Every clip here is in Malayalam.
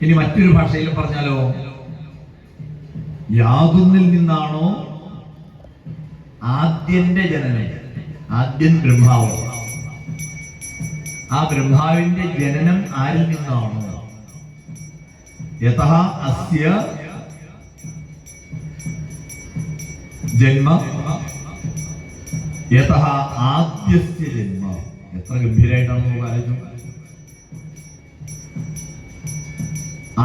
ഇനി മറ്റൊരു ഭാഷയിൽ പറഞ്ഞാലോ, യാതൊന്നിൽ നിന്നാണോ ആദ്യന്റെ ജനനം, ആദ്യൻ ബ്രഹ്മാവ്, ആ ബ്രഹ്മാവിന്റെ ജനനം ആരിൽ നിന്നാണോ, യതഃ അസ്യ ജന്മ യതഃ ആദ്യസ്യ ജന്മ. എത്ര ഗംഭീരമായിട്ടാണ് നമുക്ക് ആലോചിച്ചു.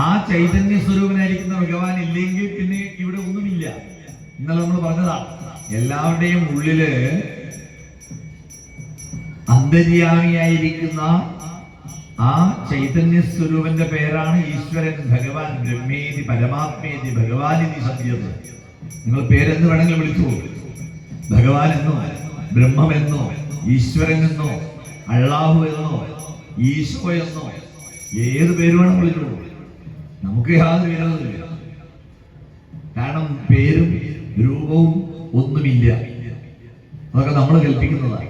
ആ ചൈതന്യ സ്വരൂപനായിരിക്കുന്ന ഭഗവാൻ ഇല്ലെങ്കിൽ പിന്നെ ഇവിടെ ഒന്നുമില്ല. ഇന്നലെ നമ്മൾ പറഞ്ഞതാ, എല്ലാവരുടെയും ഉള്ളില് അന്തര്യാമിയായിരിക്കുന്ന ആ ചൈതന്യ സ്വരൂപന്റെ പേരാണ് ഈശ്വരൻ, ഭഗവാൻ. ബ്രഹ്മേതി പരമാത്മേതി ഭഗവാനിതി സത്യത. നിങ്ങൾ പേരെന്ന് വേണമെങ്കിൽ വിളിച്ചു, ഭഗവാൻ എന്നോ ബ്രഹ്മമെന്നോ ഈശ്വരൻ എന്നോ അള്ളാഹു എന്നോ ഈശോ എന്നോ ഏത് പേര് വേണം വിളിച്ചു. നമുക്ക് യാതൊരു വിരോധമില്ല. കാരണം പേരും രൂപവും ഒന്നുമില്ല. അതൊക്കെ നമ്മൾ കൽപ്പിക്കുന്നതാണ്.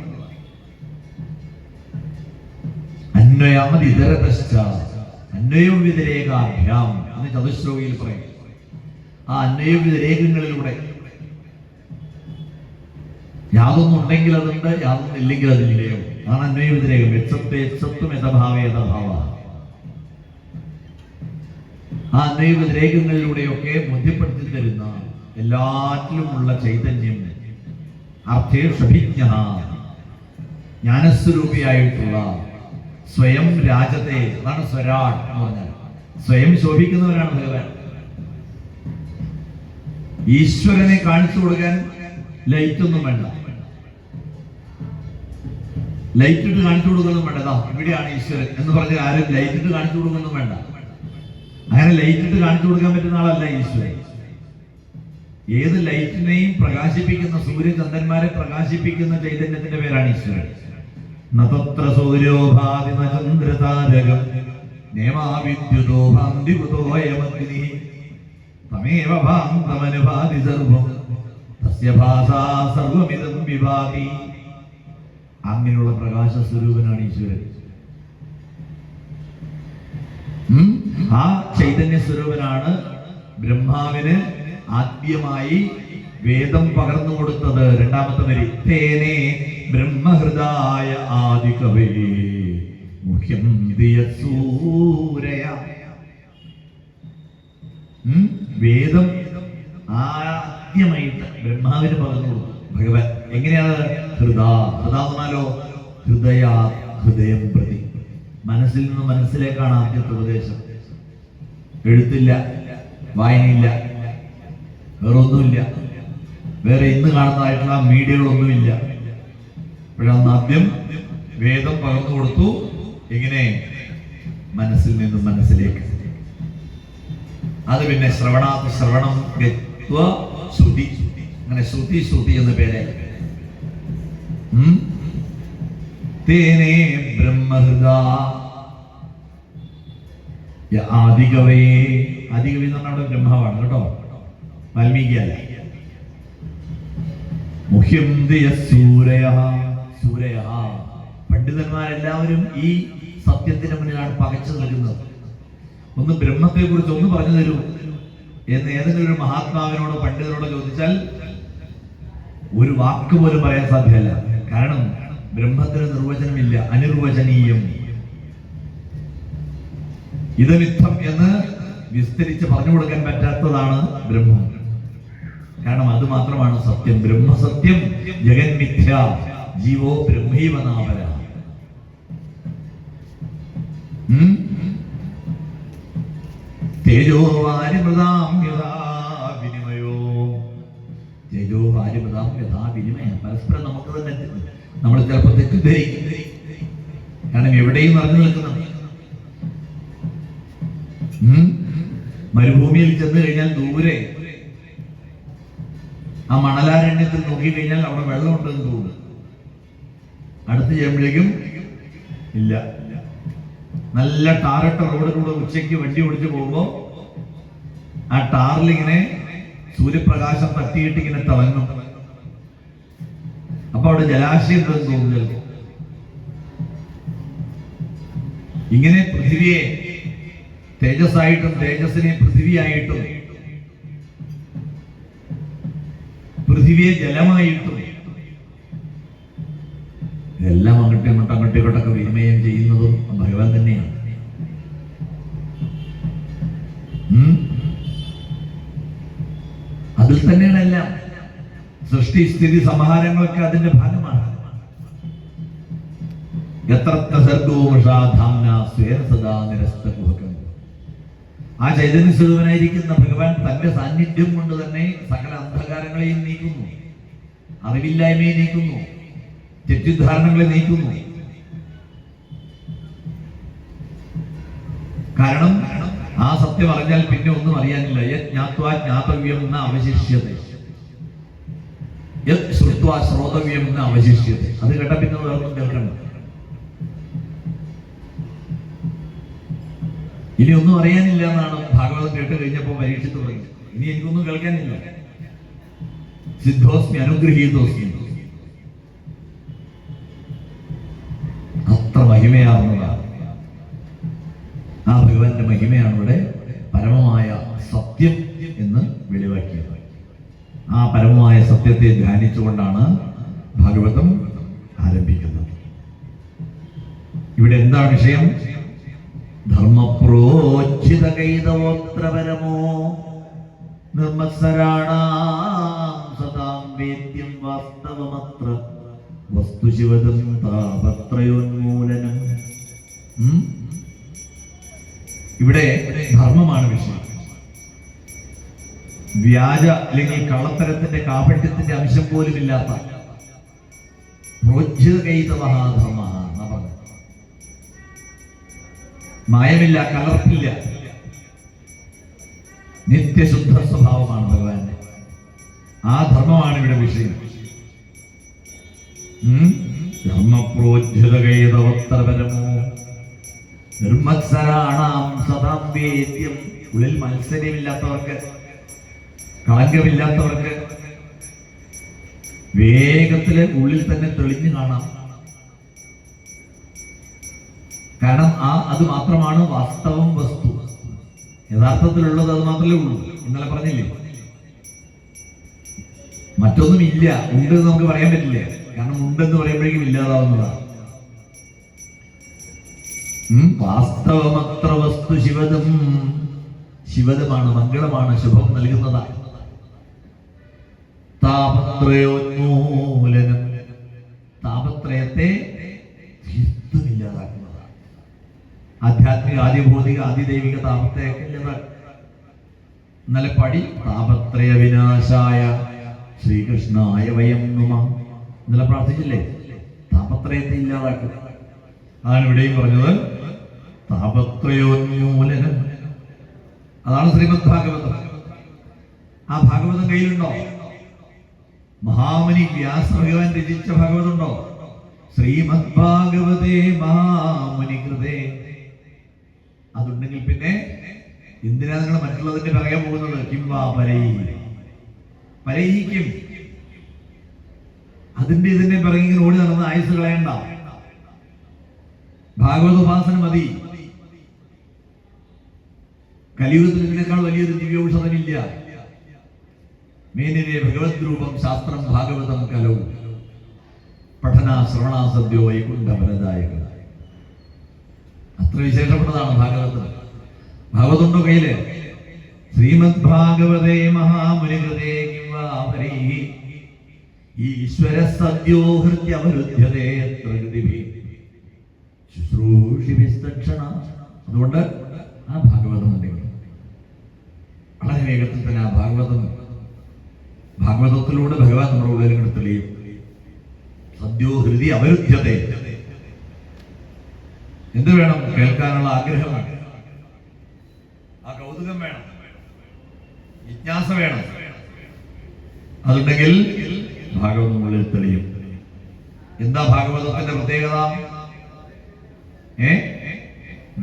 അന്വയാമത് ഇതരതശ്ച അന്വയോ വ്യതിരേകാഭ്യാം എന്ന് ചതുശ്ലോകിയിൽ പറയും. ആ അന്വയ വ്യതിരേകങ്ങളിലൂടെ യാതൊന്നും ഉണ്ടെങ്കിൽ അതുണ്ട്, യാതൊന്നും ഇല്ലെങ്കിൽ അതില്ലയോ. അതാണ് അന്വയ വ്യതിരേകം. യത്സത്വം യഥഭാവ യഥഭാവ. ആ അന്വയ വ്യതിരേകങ്ങളിലൂടെയൊക്കെ ബോധ്യപ്പെടുത്തി തരുന്ന എല്ലാറ്റിലുമുള്ള ചൈതന്യം, അർത്ഥേഷഭിജ്ഞ ജ്ഞാനസ്വരൂപിയായിട്ടുള്ള സ്വയം രാജത്തെ, അതാണ് സ്വരാട് എന്ന് പറഞ്ഞാൽ. സ്വയം ശോഭിക്കുന്നവരാണ് ഭഗവാൻ. ഈശ്വരനെ കാണിച്ചു കൊടുക്കാൻ ലൈറ്റ് ഒന്നും വേണ്ട, ലൈറ്റ് ഇട്ട് കാണിച്ചു കൊടുക്കൊന്നും വേണ്ട. ഇവിടെയാണ് ഈശ്വരൻ എന്ന് പറഞ്ഞാൽ ആരും ലൈറ്റ് ഇട്ട് കാണിച്ചു കൊടുക്കൊന്നും വേണ്ട. അങ്ങനെ ലൈറ്റ് ഇട്ട് കാണിച്ചു കൊടുക്കാൻ പറ്റുന്ന ആളല്ല ഈശ്വരൻ. ഏത് ലൈറ്റിനെയും പ്രകാശിപ്പിക്കുന്ന, സൂര്യചന്ദ്രന്മാരെ പ്രകാശിപ്പിക്കുന്ന ചൈതന്യത്തിന്റെ പേരാണ് ഈശ്വരൻ. നതത്ര സൂര്യോഭാതി ചന്ദ്രതാരകം നേമാവിദ്യുതോ ഭാന്തികുതോയമഗ്നി തമേവ ഭാന്തമനുഭാതി സർവം തസ്യ ഭാസാ സർവമിദം വിഭാതി. അങ്ങനെയുള്ള പ്രകാശ സ്വരൂപനാണ് ഈശ്വരൻ. ആ ചൈതന്യ സ്വരൂപനാണ് ബ്രഹ്മാവിന് ആദ്യമായി വേദം പകർന്നു കൊടുത്തത്. രണ്ടാമത്തെ വരി, തേനേ ബ്രഹ്മഹൃദായ ആദികവേ മുഖ്യം ദിയസൂരയ. വേദം ആദ്യമായിട്ട് ബ്രഹ്മാവിന് പകർന്നു കൊടുത്തു ഭഗവാൻ. എങ്ങനെയാണ്? ഹൃദാ. ഹൃദാ എന്നാലോ ഹൃദയാ, ഹൃദയം പ്രതി, മനസ്സിൽ നിന്ന് മനസ്സിലേക്കാണ് ആദ്യത്തെ ഉപദേശം. എഴുത്തില്ല, വായനയില്ല, വേറെ ഒന്നുമില്ല, വേറെ ഇന്ന് കാണുന്നതായിട്ടുള്ള മീഡിയകളൊന്നുമില്ല. അപ്പോഴാണ് ആദ്യം വേദം പകർന്നു കൊടുത്തു. എങ്ങനെ? മനസ്സിൽ നിന്നും മനസ്സിലേക്ക്. അത് പിന്നെ ശ്രവണം ശ്രുതി, അങ്ങനെ ശ്രുതി എന്ന പേരെ. തേനേ ബ്രഹ്മഹൃദ ആദികവേ. ആദികവി എന്ന് പറഞ്ഞാൽ അവിടെ ബ്രഹ്മാവാണ് കേട്ടോ, വാൽമീകി അല്ല. മുഖ്യം സൂരയ. പണ്ഡിതന്മാരെല്ലാവരും ഈ സത്യത്തിന് മുന്നിലാണ് പകച്ചു നിൽക്കുന്നത്. ഒന്ന് ബ്രഹ്മത്തെ കുറിച്ച് ഒന്ന് പറഞ്ഞു തരൂ എന്ന് ഏതെങ്കിലും ഒരു മഹാത്മാവിനോട് പണ്ഡിതനോട് ചോദിച്ചാൽ ഒരു വാക്ക് പോലും പറയാൻ സാധ്യമല്ല. കാരണം ബ്രഹ്മത്തിന് നിർവചനമില്ല, അനിർവചനീയം. ഇതമിത്തം എന്ന് വിസ്തരിച്ച് പറഞ്ഞു കൊടുക്കാൻ പറ്റാത്തതാണ് ബ്രഹ്മം. കാരണം അത് മാത്രമാണ് സത്യം. ബ്രഹ്മസത്യം ജഗന്മിഥ്യ ജീവോ ബ്രഹ്മൈവനാപര. തേജോ വാരിമൃതാം യഥാ വിനിമയോ. തേജോ വാരിമൃതാം യഥാ വിനിമയം. പരസ്പരം നമുക്ക് തന്നെ നമ്മൾ ചിലപ്പോൾ തെറ്റിദ്ധരിക്കും. കാരണം എവിടെയും നിറഞ്ഞു നിൽക്കണം. മരുഭൂമിയിൽ ചെന്ന് കഴിഞ്ഞാൽ ദൂരെ ആ മണലാരണ്യത്തിൽ നോക്കിക്കഴിഞ്ഞാൽ അവിടെ വെള്ളമുണ്ടെന്ന് തോന്നുന്നു. അടുത്ത് ചെയ്യുമ്പോഴേക്കും ഇല്ല. നല്ല ടാറിട്ട റോഡിലൂടെ ഉച്ചയ്ക്ക് വണ്ടി ഓടിച്ചു പോകുമ്പോ ആ ടാറിലിങ്ങനെ സൂര്യപ്രകാശം തട്ടിയിട്ട് ഇങ്ങനെ തിളങ്ങും. അപ്പൊ അവിടെ ജലാശയം ഉണ്ടെന്ന് തോന്നുന്നു. ഇങ്ങനെ പൃഥ്വിയെ തേജസ്സായിട്ടും തേജസ്സിനെ പൃഥിവിയായിട്ടും പൃഥിവിയെ ജലമായിട്ടും ഇതെല്ലാം അങ്ങോട്ടും ഇങ്ങോട്ടൊക്കെ വിനിമയം ചെയ്യുന്നതും ഭഗവാൻ തന്നെയാണ്. അതിൽ തന്നെയാണ് എല്ലാം. സൃഷ്ടി സ്ഥിതി സംഹാരങ്ങളൊക്കെ അതിന്റെ ഭാഗമാണ്. ആ ചൈതന്യ സ്വരൂപനായിരിക്കുന്ന ഭഗവാൻ തന്റെ സാന്നിധ്യം കൊണ്ട് തന്നെ സകല അന്ധകാരങ്ങളെയും നീക്കുന്നു, അറിവില്ലായ്മയെ നീക്കുന്നു, തെറ്റിദ്ധാരണകളെ നീക്കുന്നു. കാരണം ആ സത്യം അറിഞ്ഞാൽ പിന്നെ ഒന്നും അറിയാനില്ല. ജ്ഞാതവ്യം എന്ന അവശിഷ്യത, ശ്രുത്വാശ്രോതവ്യം എന്ന അവശിഷ്യത. അത് കേട്ട പിന്നെ വേറൊന്നും കേൾക്കണം. ഇനി ഒന്നും അറിയാനില്ല എന്നാണ് ഭാഗവതം കേട്ട് കഴിഞ്ഞപ്പോൾ പരീക്ഷിച്ച് തുടങ്ങി. ഇനി എനിക്കൊന്നും കേൾക്കാനില്ല. സിദ്ധോസ്മി അനുഗ്രഹീതോസ്മി. അത്ര മഹിമയാർന്നതാണ്. ആ ഭഗവാന്റെ മഹിമയാണ് ഇവിടെ പരമമായ സത്യം എന്ന് വെളിവാക്കിയത്. ആ പരമമായ സത്യത്തെ ധ്യാനിച്ചുകൊണ്ടാണ് ഭാഗവതം ആരംഭിക്കുന്നത്. ഇവിടെ എന്താ വിഷയം? ധർമ്മപ്രോച്ഛിത കൈതവോത്രപരമോ നിർമ്മത്സരാണാം സദാം വേദ്യം വാസ്തവമത്ര വസ്തുശിവദം താപത്രയോന്മൂലനം. ഇവിടെ ധർമ്മമാണ് വിഷയം. വ്യാജ അല്ലെങ്കിൽ കള്ളത്തരത്തിന്റെ കാപട്യത്തിന്റെ അംശം പോലും ഇല്ലാത്ത പ്രോച്ഛിത കൈതവഃ ധർമ്മഃ എന്നാ പറഞ്ഞത്. മായമില്ല, കലർപ്പില്ല, നിത്യശുദ്ധ സ്വഭാവമാണ് ഭഗവാന്റെ. ആ ധർമ്മമാണ് ഇവിടെ വിഷയം. ധർമ്മപ്രോച്ഛിത കൈതവോത്രപരമോ നിർമ്മത്സരാണാം സദാം വേദ്യം. ഉള്ളിൽ മത്സര്യമില്ലാത്തവർക്ക്, കളങ്കമില്ലാത്തവർക്ക് വേഗത്തില് ഉള്ളിൽ തന്നെ തെളിഞ്ഞു കാണാം. കാരണം അത് മാത്രമാണ് വാസ്തവം, വസ്തു. യഥാർത്ഥത്തിലുള്ളത് അത് മാത്രമേ ഉള്ളൂ. ഇന്നലെ പറഞ്ഞില്ലേ, മറ്റൊന്നും ഇല്ല. ഉണ്ട് എന്ന് നമുക്ക് പറയാൻ പറ്റില്ല. കാരണം ഉണ്ടെന്ന് പറയുമ്പോഴേക്കും ഇല്ലാതാവുന്നതാണ്. വാസ്തവമത്ര വസ്തു ശിവദം. ശിവദമാണ്, മംഗളമാണ്, ശുഭം നൽകുന്നതാണ്. താപത്രയോന്മൂലനം. താപത്രയത്തെ ഇല്ലാതാക്കുന്നതാണ്. ആധ്യാത്മിക, ആദിഭൗതിക, ആദിദൈവിക താപത്രയൊക്കെ ഇല്ലാതാക്കും. ഇന്നലെ പടി താപത്രയ വിനാശായ ശ്രീകൃഷ്ണായ വയം നുമ. ഇന്നലെ പ്രാർത്ഥിച്ചില്ലേ? താപത്രയത്തെ ഇല്ലാതാക്കുക. അതാണ് ഇവിടെയും പറഞ്ഞത്. താപത്രയോന്മൂലനം. അതാണ് ശ്രീമദ് ഭാഗവതം. ആ ഭാഗവതം കയ്യിലുണ്ടോ? മഹാമുനി വ്യാസഭഗവാൻ രചിച്ച ഭാഗവതം ഉണ്ടോ? ശ്രീമദ് ഭാഗവതേ മഹാമുനി കൃതേ. അതുണ്ടെങ്കിൽ പിന്നെ എന്തിനാ നിങ്ങൾ മറ്റുള്ളതിന്റെ പറയാൻ പോകുന്നത്? കിംവാ പരൈഹിക്കും. അതിന്റെ ഇതിന്റെ പിറകെ ഇങ്ങനെ ഓടി നടന്ന് ആയുസ് കളയണ്ട. ഭാഗവത ഉപാസന മതി. കലിയുഗത്തിൽ ഇതിനേക്കാൾ വലിയൊരു ദിവ്യൌഷധമില്ല. മേനിരെ ഭഗവത് രൂപം ശാസ്ത്രം ഭാഗവതം കലോ പഠന ശ്രവണാസദ്യോ വൈകുണ്ഠഫലദായക. അത്ര വിശേഷപ്പെട്ടതാണ് ഭാഗവതം. ഭാഗവതമുണ്ടോ കയ്യില്? ശ്രീമദ് ഭാഗവതേ മഹാമുനികൃതേ ഈശ്വര സദ്യോ ഹൃദ്യമരുധ്യതേ ശുശ്രൂഷി വിസ്തക്ഷണ. അതുകൊണ്ട് ആ ഭാഗവതം ഉണ്ടെങ്കിൽ വളരെ വേഗത്തിൽ തന്നെ ആ ഭാഗവതത്തിലൂടെ ഭഗവാൻ നമ്മുടെ ഉള്ളിൽ തെളിയും. സദ്യോ ഹൃദി അവരുദ്ധ്യതേ. എന്ത് വേണം? കേൾക്കാനുള്ള ആഗ്രഹം വേണം, ആ കൗതുകം വേണം, ജിജ്ഞാസ വേണം. അതുണ്ടെങ്കിൽ ഭാഗവതം ഉള്ളിൽ തെളിയും. എന്താ ഭാഗവതത്തിന്റെ പ്രത്യേകത?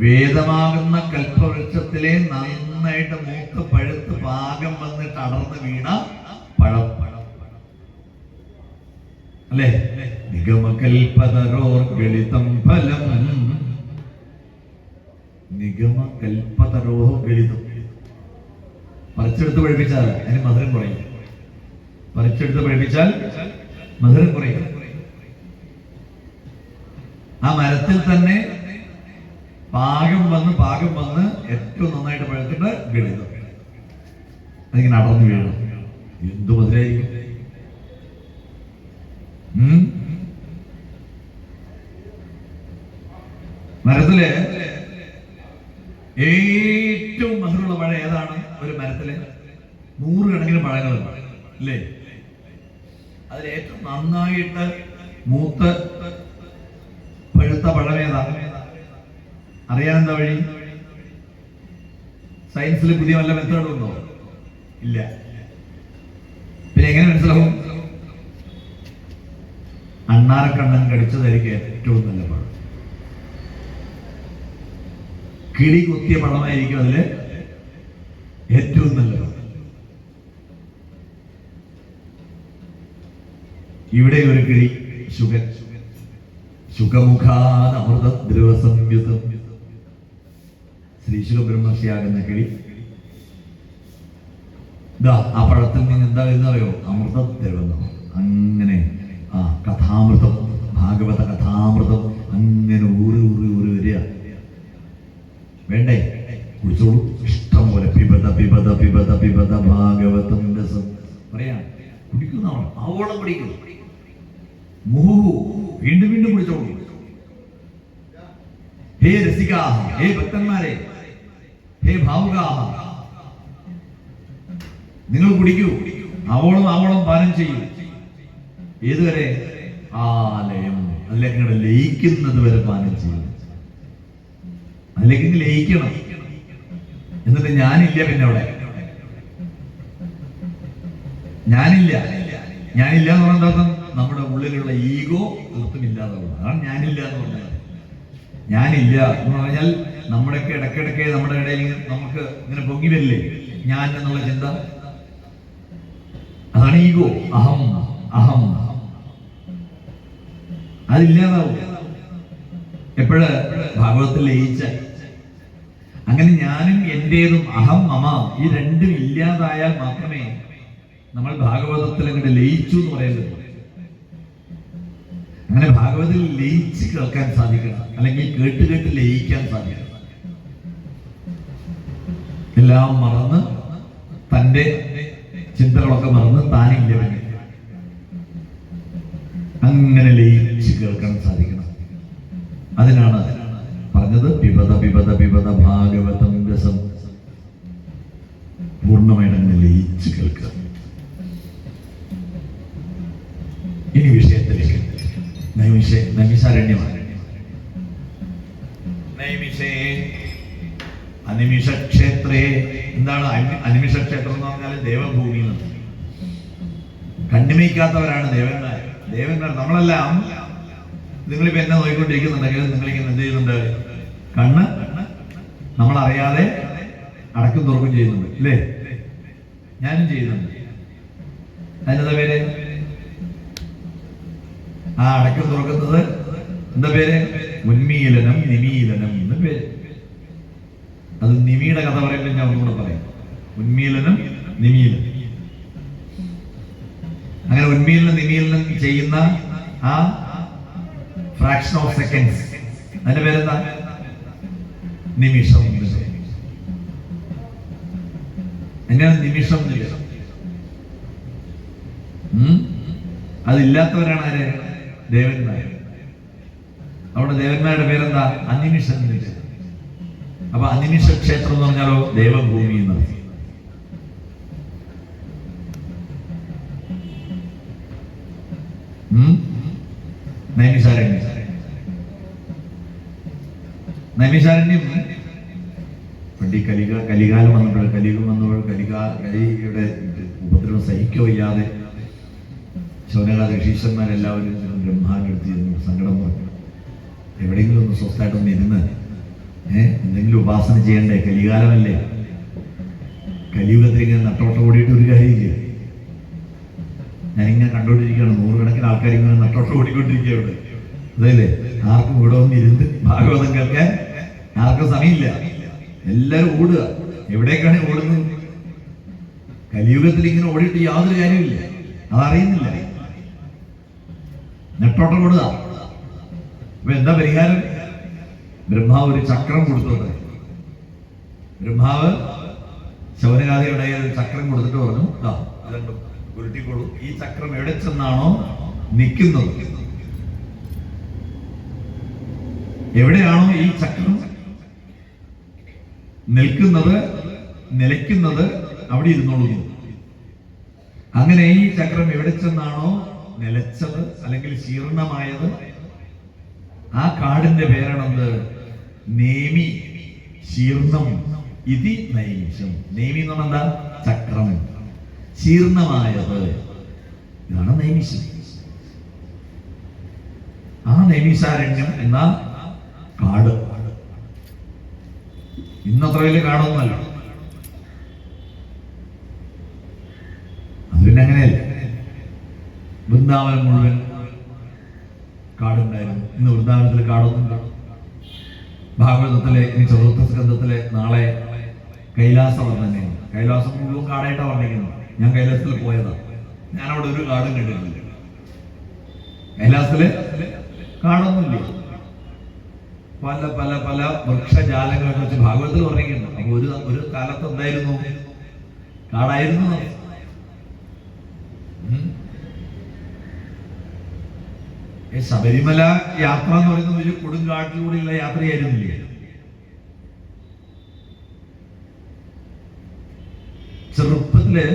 വേദമാകുന്ന കൽപ്പവൃക്ഷത്തിലെ നന്നായിട്ട് മൂത്ത് പഴുത്ത് പാകം വന്നിട്ട് അടർന്ന് വീണ പഴം അല്ലേ? നിഗമകൽപതരോർഗളിതം ഫലം നിഗമ കൽപ്പതരോഹ ഗളിതം. പറിച്ചെടുത്ത് പഠിപ്പിച്ചാൽ അതിന് മധുരം കുറയും. പറിച്ചെടുത്ത് പഠിപ്പിച്ചാൽ മധുരം കുറയും. ആ മരത്തിൽ തന്നെ പാകം വന്ന് ഏറ്റവും നന്നായിട്ട് പഴുത്തിട്ട് ഗളിതം. അതിങ്ങനെ അടർന്നു വീഴും. എന്തു മധുരായിരിക്കും. മരത്തില് ഏറ്റവും മധുരമുള്ള പഴം ഏതാണ്? ഒരു മരത്തില് 100 കണക്കിന് പഴങ്ങളുണ്ട് അല്ലേ? അതിൽ ഏറ്റവും നന്നായിട്ട് മൂത്ത് പഴുത്ത പഴം ഏതാ? അറിയാൻ എന്താ വഴി? സയൻസിൽ പുതിയ വല്ല മെത്തേഡും ഉണ്ടോ? ഇല്ല. പിന്നെ എങ്ങനെ മനസ്സിലാവും? അണ്ണാരക്കണ്ണൻ കടിച്ചതായിരിക്കും ഏറ്റവും നല്ല പഴം. കിളി കുത്തിയ പഴമായിരിക്കും അതില് ഏറ്റവും നല്ലത്. ഇവിടെ ഒരു കിളി ശുഖമുഖാത് അമൃതദ്രവ സംയുതം. ശ്രീ ശുഖബ്രഹ്മർഷിയാകുന്ന കിളി ആ പഴത്തിൽ നിന്ന് എന്താ വരുന്നറിയോ? അമൃതദ്രവം. അങ്ങനെ ആ കഥാമൃതം, ഭാഗവത കഥാമൃതം അങ്ങനെ ഊറി വരിക. വേണ്ടേ? കുടിച്ചോളൂ ഇഷ്ടം പോലെ. പിബത ഭാഗവതം രസം പറയാ. കുടിക്കുന്നവർ ആവോളം കുടിക്കും. മുഹു വീണ്ടും കുടിച്ചോളൂ. ഹേ രസികാഹ, ഹേ ഭക്തന്മാരെ, ഹേ ഭാവുകാഹ, നിങ്ങൾ കുടിക്കൂ. ആവോളം പാനം ചെയ്യൂ. ഏതുവരെ? ആലയം. അതിലേക്ക് ഇങ്ങനെ ലയിക്കുന്നത് വരെ പാനം ചെയ്യും. അതിലേക്ക് ലയിക്കണം. എന്നിട്ട് ഞാനില്ല. പിന്നെ അവിടെ ഞാനില്ല എന്ന് പറഞ്ഞാൽ നമ്മുടെ ഉള്ളിലുള്ള ഈഗോ തീർത്തും ഇല്ലാതാവുക. അതാണ് ഞാനില്ല എന്ന് പറഞ്ഞാൽ. ഞാനില്ല എന്ന് പറഞ്ഞാൽ നമ്മുടെയൊക്കെ ഇടയ്ക്കിടയ്ക്ക് നമ്മുടെ ഇടയിൽ നമുക്ക് ഇങ്ങനെ പൊങ്ങി വരില്ലേ ഞാൻ എന്നുള്ള ചിന്ത. അതാണ് ഈഗോ. അഹം അതില്ലാതാവും എപ്പോഴ്? ഭാഗവതത്തിൽ ലയിച്ച. അങ്ങനെ ഞാനും എന്റേതും അഹം മമ ഈ രണ്ടും ഇല്ലാതായാൽ മാത്രമേ നമ്മൾ ഭാഗവതത്തിൽ അങ്ങോട്ട് ലയിച്ചു എന്ന് പറയുന്നത്. അങ്ങനെ ഭാഗവതത്തിൽ ലയിച്ച് കേൾക്കാൻ സാധിക്കണം, അല്ലെങ്കിൽ കേട്ട് ലയിക്കാൻ സാധിക്കണം. എല്ലാം മറന്ന്, തന്റെ ചിന്തകളൊക്കെ മറന്ന് താനില്ല അങ്ങനെ ലയിച്ച് കേൾക്കാൻ സാധിക്കണം. അതിനാണ് പറഞ്ഞത് പിബത ഭാഗവതം രസം. പൂർണ്ണമായിട്ട് അങ്ങനെ ലയിച്ച് കേൾക്കുക. ഇനി വിഷയത്തിലേക്ക്. നൈമിഷാരണ്യമാണ്. അനിമിഷക്ഷേത്രേ. എന്താണ് അനിമിഷക്ഷേത്രം എന്ന് പറഞ്ഞാൽ? ദേവഭൂമി. കണ്ണിമയ്ക്കാത്തവരാണ് ദേവന്മാർ. നമ്മളെല്ലാം നിങ്ങളിപ്പോ എന്നെ നോക്കിക്കൊണ്ടിരിക്കുന്നുണ്ടെങ്കിൽ നിങ്ങളിങ്ങനെ എന്ത് ചെയ്യുന്നുണ്ട്? കണ്ണ് നമ്മളറിയാതെ അടക്കം തുറക്കും ചെയ്യുന്നുണ്ട് അല്ലേ? ഞാനും ചെയ്യുന്നുണ്ട്. അതിനെന്താ പേര്? ആ അടക്കം തുറക്കുന്നത് എന്താ പേര്? ഉന്മീലനം, നിമീലനം എന്ന് പേര്. അത് നിമിയുടെ കഥ പറയുമ്പോൾ ഞാൻ ഒന്നുകൂടെ പറയാം. ഉന്മീലനം, നിമീലനം. അങ്ങനെ ഉന്മീലനം നിമീലനം ചെയ്യുന്ന ആ ഫ്രാക്ഷൻ ഓഫ് സെക്കൻഡ്സ്, അതിന്റെ പേരെന്താ? നിമിഷം. എങ്ങനെയാണ് നിമിഷം? അതില്ലാത്തവരാണ് ആര്? ദേവന്മാർ. അവിടെ ദേവന്മാരുടെ പേരെന്താ? അനിമിഷം. അപ്പൊ അനിമിഷ ക്ഷേത്രം എന്ന് പറഞ്ഞാലോ ദേവഭൂമി എന്ന്. നൈമിഷാരണ്യം പണ്ട് ഈ കലികാലം വന്നപ്പോൾ, കലിയുടെ ഉപദ്രവം സഹിക്കോ ഇല്ലാതെ ശൗനകാല ഋഷീശ്വരന്മാരെല്ലാവരും ബ്രഹ്മാവിനെടുത്തിരുന്നു. സങ്കടം പറഞ്ഞു. എവിടെയെങ്കിലും ഒന്ന് സ്വസ്ഥമായിട്ടൊന്ന് ഇരുന്ന് എന്തെങ്കിലും ഉപാസന ചെയ്യണ്ടേ? കലികാലമല്ലേ? കലിയുഗത്തിൽ ഇങ്ങനെ നട്ടോട്ടം ഓടിയിട്ട് ഒരു കാര്യമില്ല. ഞാനിങ്ങനെ കണ്ടോണ്ടിരിക്കുകയാണ്. 100 കണക്കിന് ആൾക്കാർ ഇങ്ങനെ നട്ടോട്ടം ഓടിക്കൊണ്ടിരിക്കുക ഇവിടെ. അതല്ലേ? ആർക്കും ഇവിടെ ഒന്നിരുന്ന് ഭാഗവതം കേൾക്കാൻ ആർക്കും സമയമില്ല, എല്ലാരും ഓടുക. എവിടേക്കാണ് ഓടുന്നത്? കലിയുഗത്തിൽ ഇങ്ങനെ ഓടിയിട്ട് യാതൊരു കാര്യമില്ല, അതറിയുന്നില്ല, നെട്ടോട്ടം ഓടുക. അപ്പൊ എന്താ പരിഹാരം? ബ്രഹ്മാവ് ഒരു ചക്രം കൊടുത്തോട്ടെ. ബ്രഹ്മാവ് ശൗനകാദിയുടെ ഒരു ചക്രം കൊടുത്തിട്ട് പറഞ്ഞു, ഉരുട്ടിക്കോളൂ. ഈ ചക്രം എവിടെ ചെന്നാണോ നിൽക്കുന്നത്, എവിടെയാണോ ഈ ചക്രം നിൽക്കുന്നത്, നിലയ്ക്കുന്നത്, അവിടെ ഇരുന്നോളൂ. അങ്ങനെ ഈ ചക്രം എവിടെ ചെന്നാണോ നിലച്ചത് അല്ലെങ്കിൽ ശീർണമായത്, ആ കാടിന്റെ പേരാണെന്ത്? നേമി ശീർണം ഇതി നൈമിഷം. നേമി എന്ന് പറഞ്ഞാൽ എന്താ? ചക്രം. ശീർണമായത്, ഇതാണ് നൈമിഷം. ആ നൈമിഷാരണ്യം എന്ന കാട് ഇന്നത്ര വലിയ കാടൊന്നുമല്ല. അത് പിന്നെ അങ്ങനെയല്ല. വൃന്ദാവനം മുഴുവൻ കാടുണ്ടായിരുന്നു. ഇന്ന് വൃന്ദാവനത്തിൽ കാടൊന്നുമില്ല. ഭാഗവതത്തിലെ ഇനി ചതുർത്ഥ സ്കന്ധത്തിലെ നാളെ കൈലാസം തന്നെയാണ്. കൈലാസം മുഴുവൻ കാടായിട്ടാണ് പറഞ്ഞിരിക്കുന്നത്. ഞാൻ കൈലാസത്തിൽ പോയതാണ്. ഞാൻ അവിടെ ഒരു കാടും കണ്ടിട്ടില്ല. കൈലാസത്തില് കാടൊന്നുമില്ല. പല പല പല വൃക്ഷജാലങ്ങളെ കുറിച്ച് ഭാഗവതത്തിൽ പറഞ്ഞിരിക്കുന്നു. അപ്പൊ ഒരു കാലത്ത് എന്തായിരുന്നു? കാടായിരുന്നു. ശബരിമല യാത്ര എന്ന് പറയുന്നത് ഒരു കൊടുങ്കാട്ടിലൂടെയുള്ള യാത്രയായിരുന്നില്ലേ? ചെറുപ്പത്തില്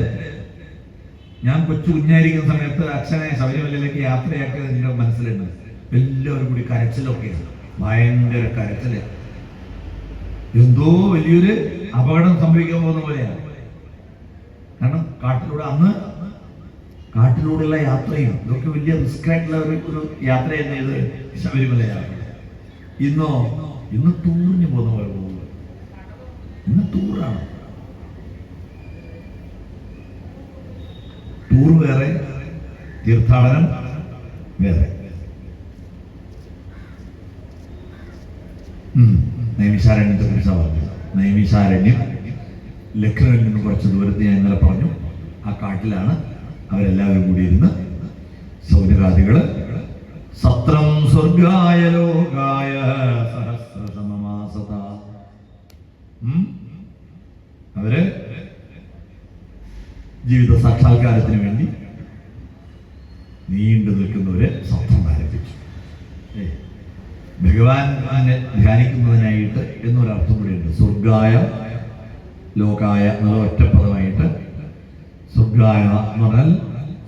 ഞാൻ കൊച്ചു കുഞ്ഞായിരിക്കുന്ന സമയത്ത് അച്ഛനെ ശബരിമലയിലേക്ക് യാത്രയാക്കിയത് എന്റെ മനസ്സിലുണ്ട്. എല്ലാവരും കൂടി കരച്ചിലൊക്കെയാണ്, ഭയങ്കര കരച്ചില്. എന്തോ വലിയൊരു അപകടം സംഭവിക്കാൻ പോകുന്ന പോലെയാണ്. കാരണം കാട്ടിലൂടെ, അന്ന് കാട്ടിലൂടെയുള്ള യാത്രയും ഇതൊക്കെ വലിയ റിസ്ക് ആയിട്ടുള്ള ഒരു യാത്രയായിരുന്നു ഇത് ശബരിമല യാത്ര. ഇന്ന് ടൂറിന് പോകുന്ന പോലെ പോകുക. ഇന്ന് ടൂറാണ്. ടൂർ വേറെ, തീർത്ഥാടനം വേറെ. നൈമിഷാരണ്യത്തെ കുറിച്ചാണ് പറഞ്ഞത്. നൈമിഷാരണ്യം ലക്നൌവിൽ നിന്ന് കുറച്ച് ദൂരത്ത് ഞാൻ ഇന്നലെ പറഞ്ഞു. ആ കാട്ടിലാണ് അവരെല്ലാവരും കൂടി ഇരുന്ന് സൗനകാദികള് സത്രം സ്വർഗായ ലോകായ സഹസ്രസമമാസത. അവര് ജീവിത സാക്ഷാത്കാരത്തിന് വേണ്ടി നീണ്ടു നിൽക്കുന്നവര് സത്രം ആരംഭിച്ചു. ഭഗവാനെ ധ്യാനിക്കുന്നതിനായിട്ട് എന്നൊരർത്ഥം കൂടിയുണ്ട്. സ്വർഗായ ലോകായ എന്നുള്ള ഒറ്റപ്പദമായിട്ട് സ്വർഗായ എന്ന് പറഞ്ഞാൽ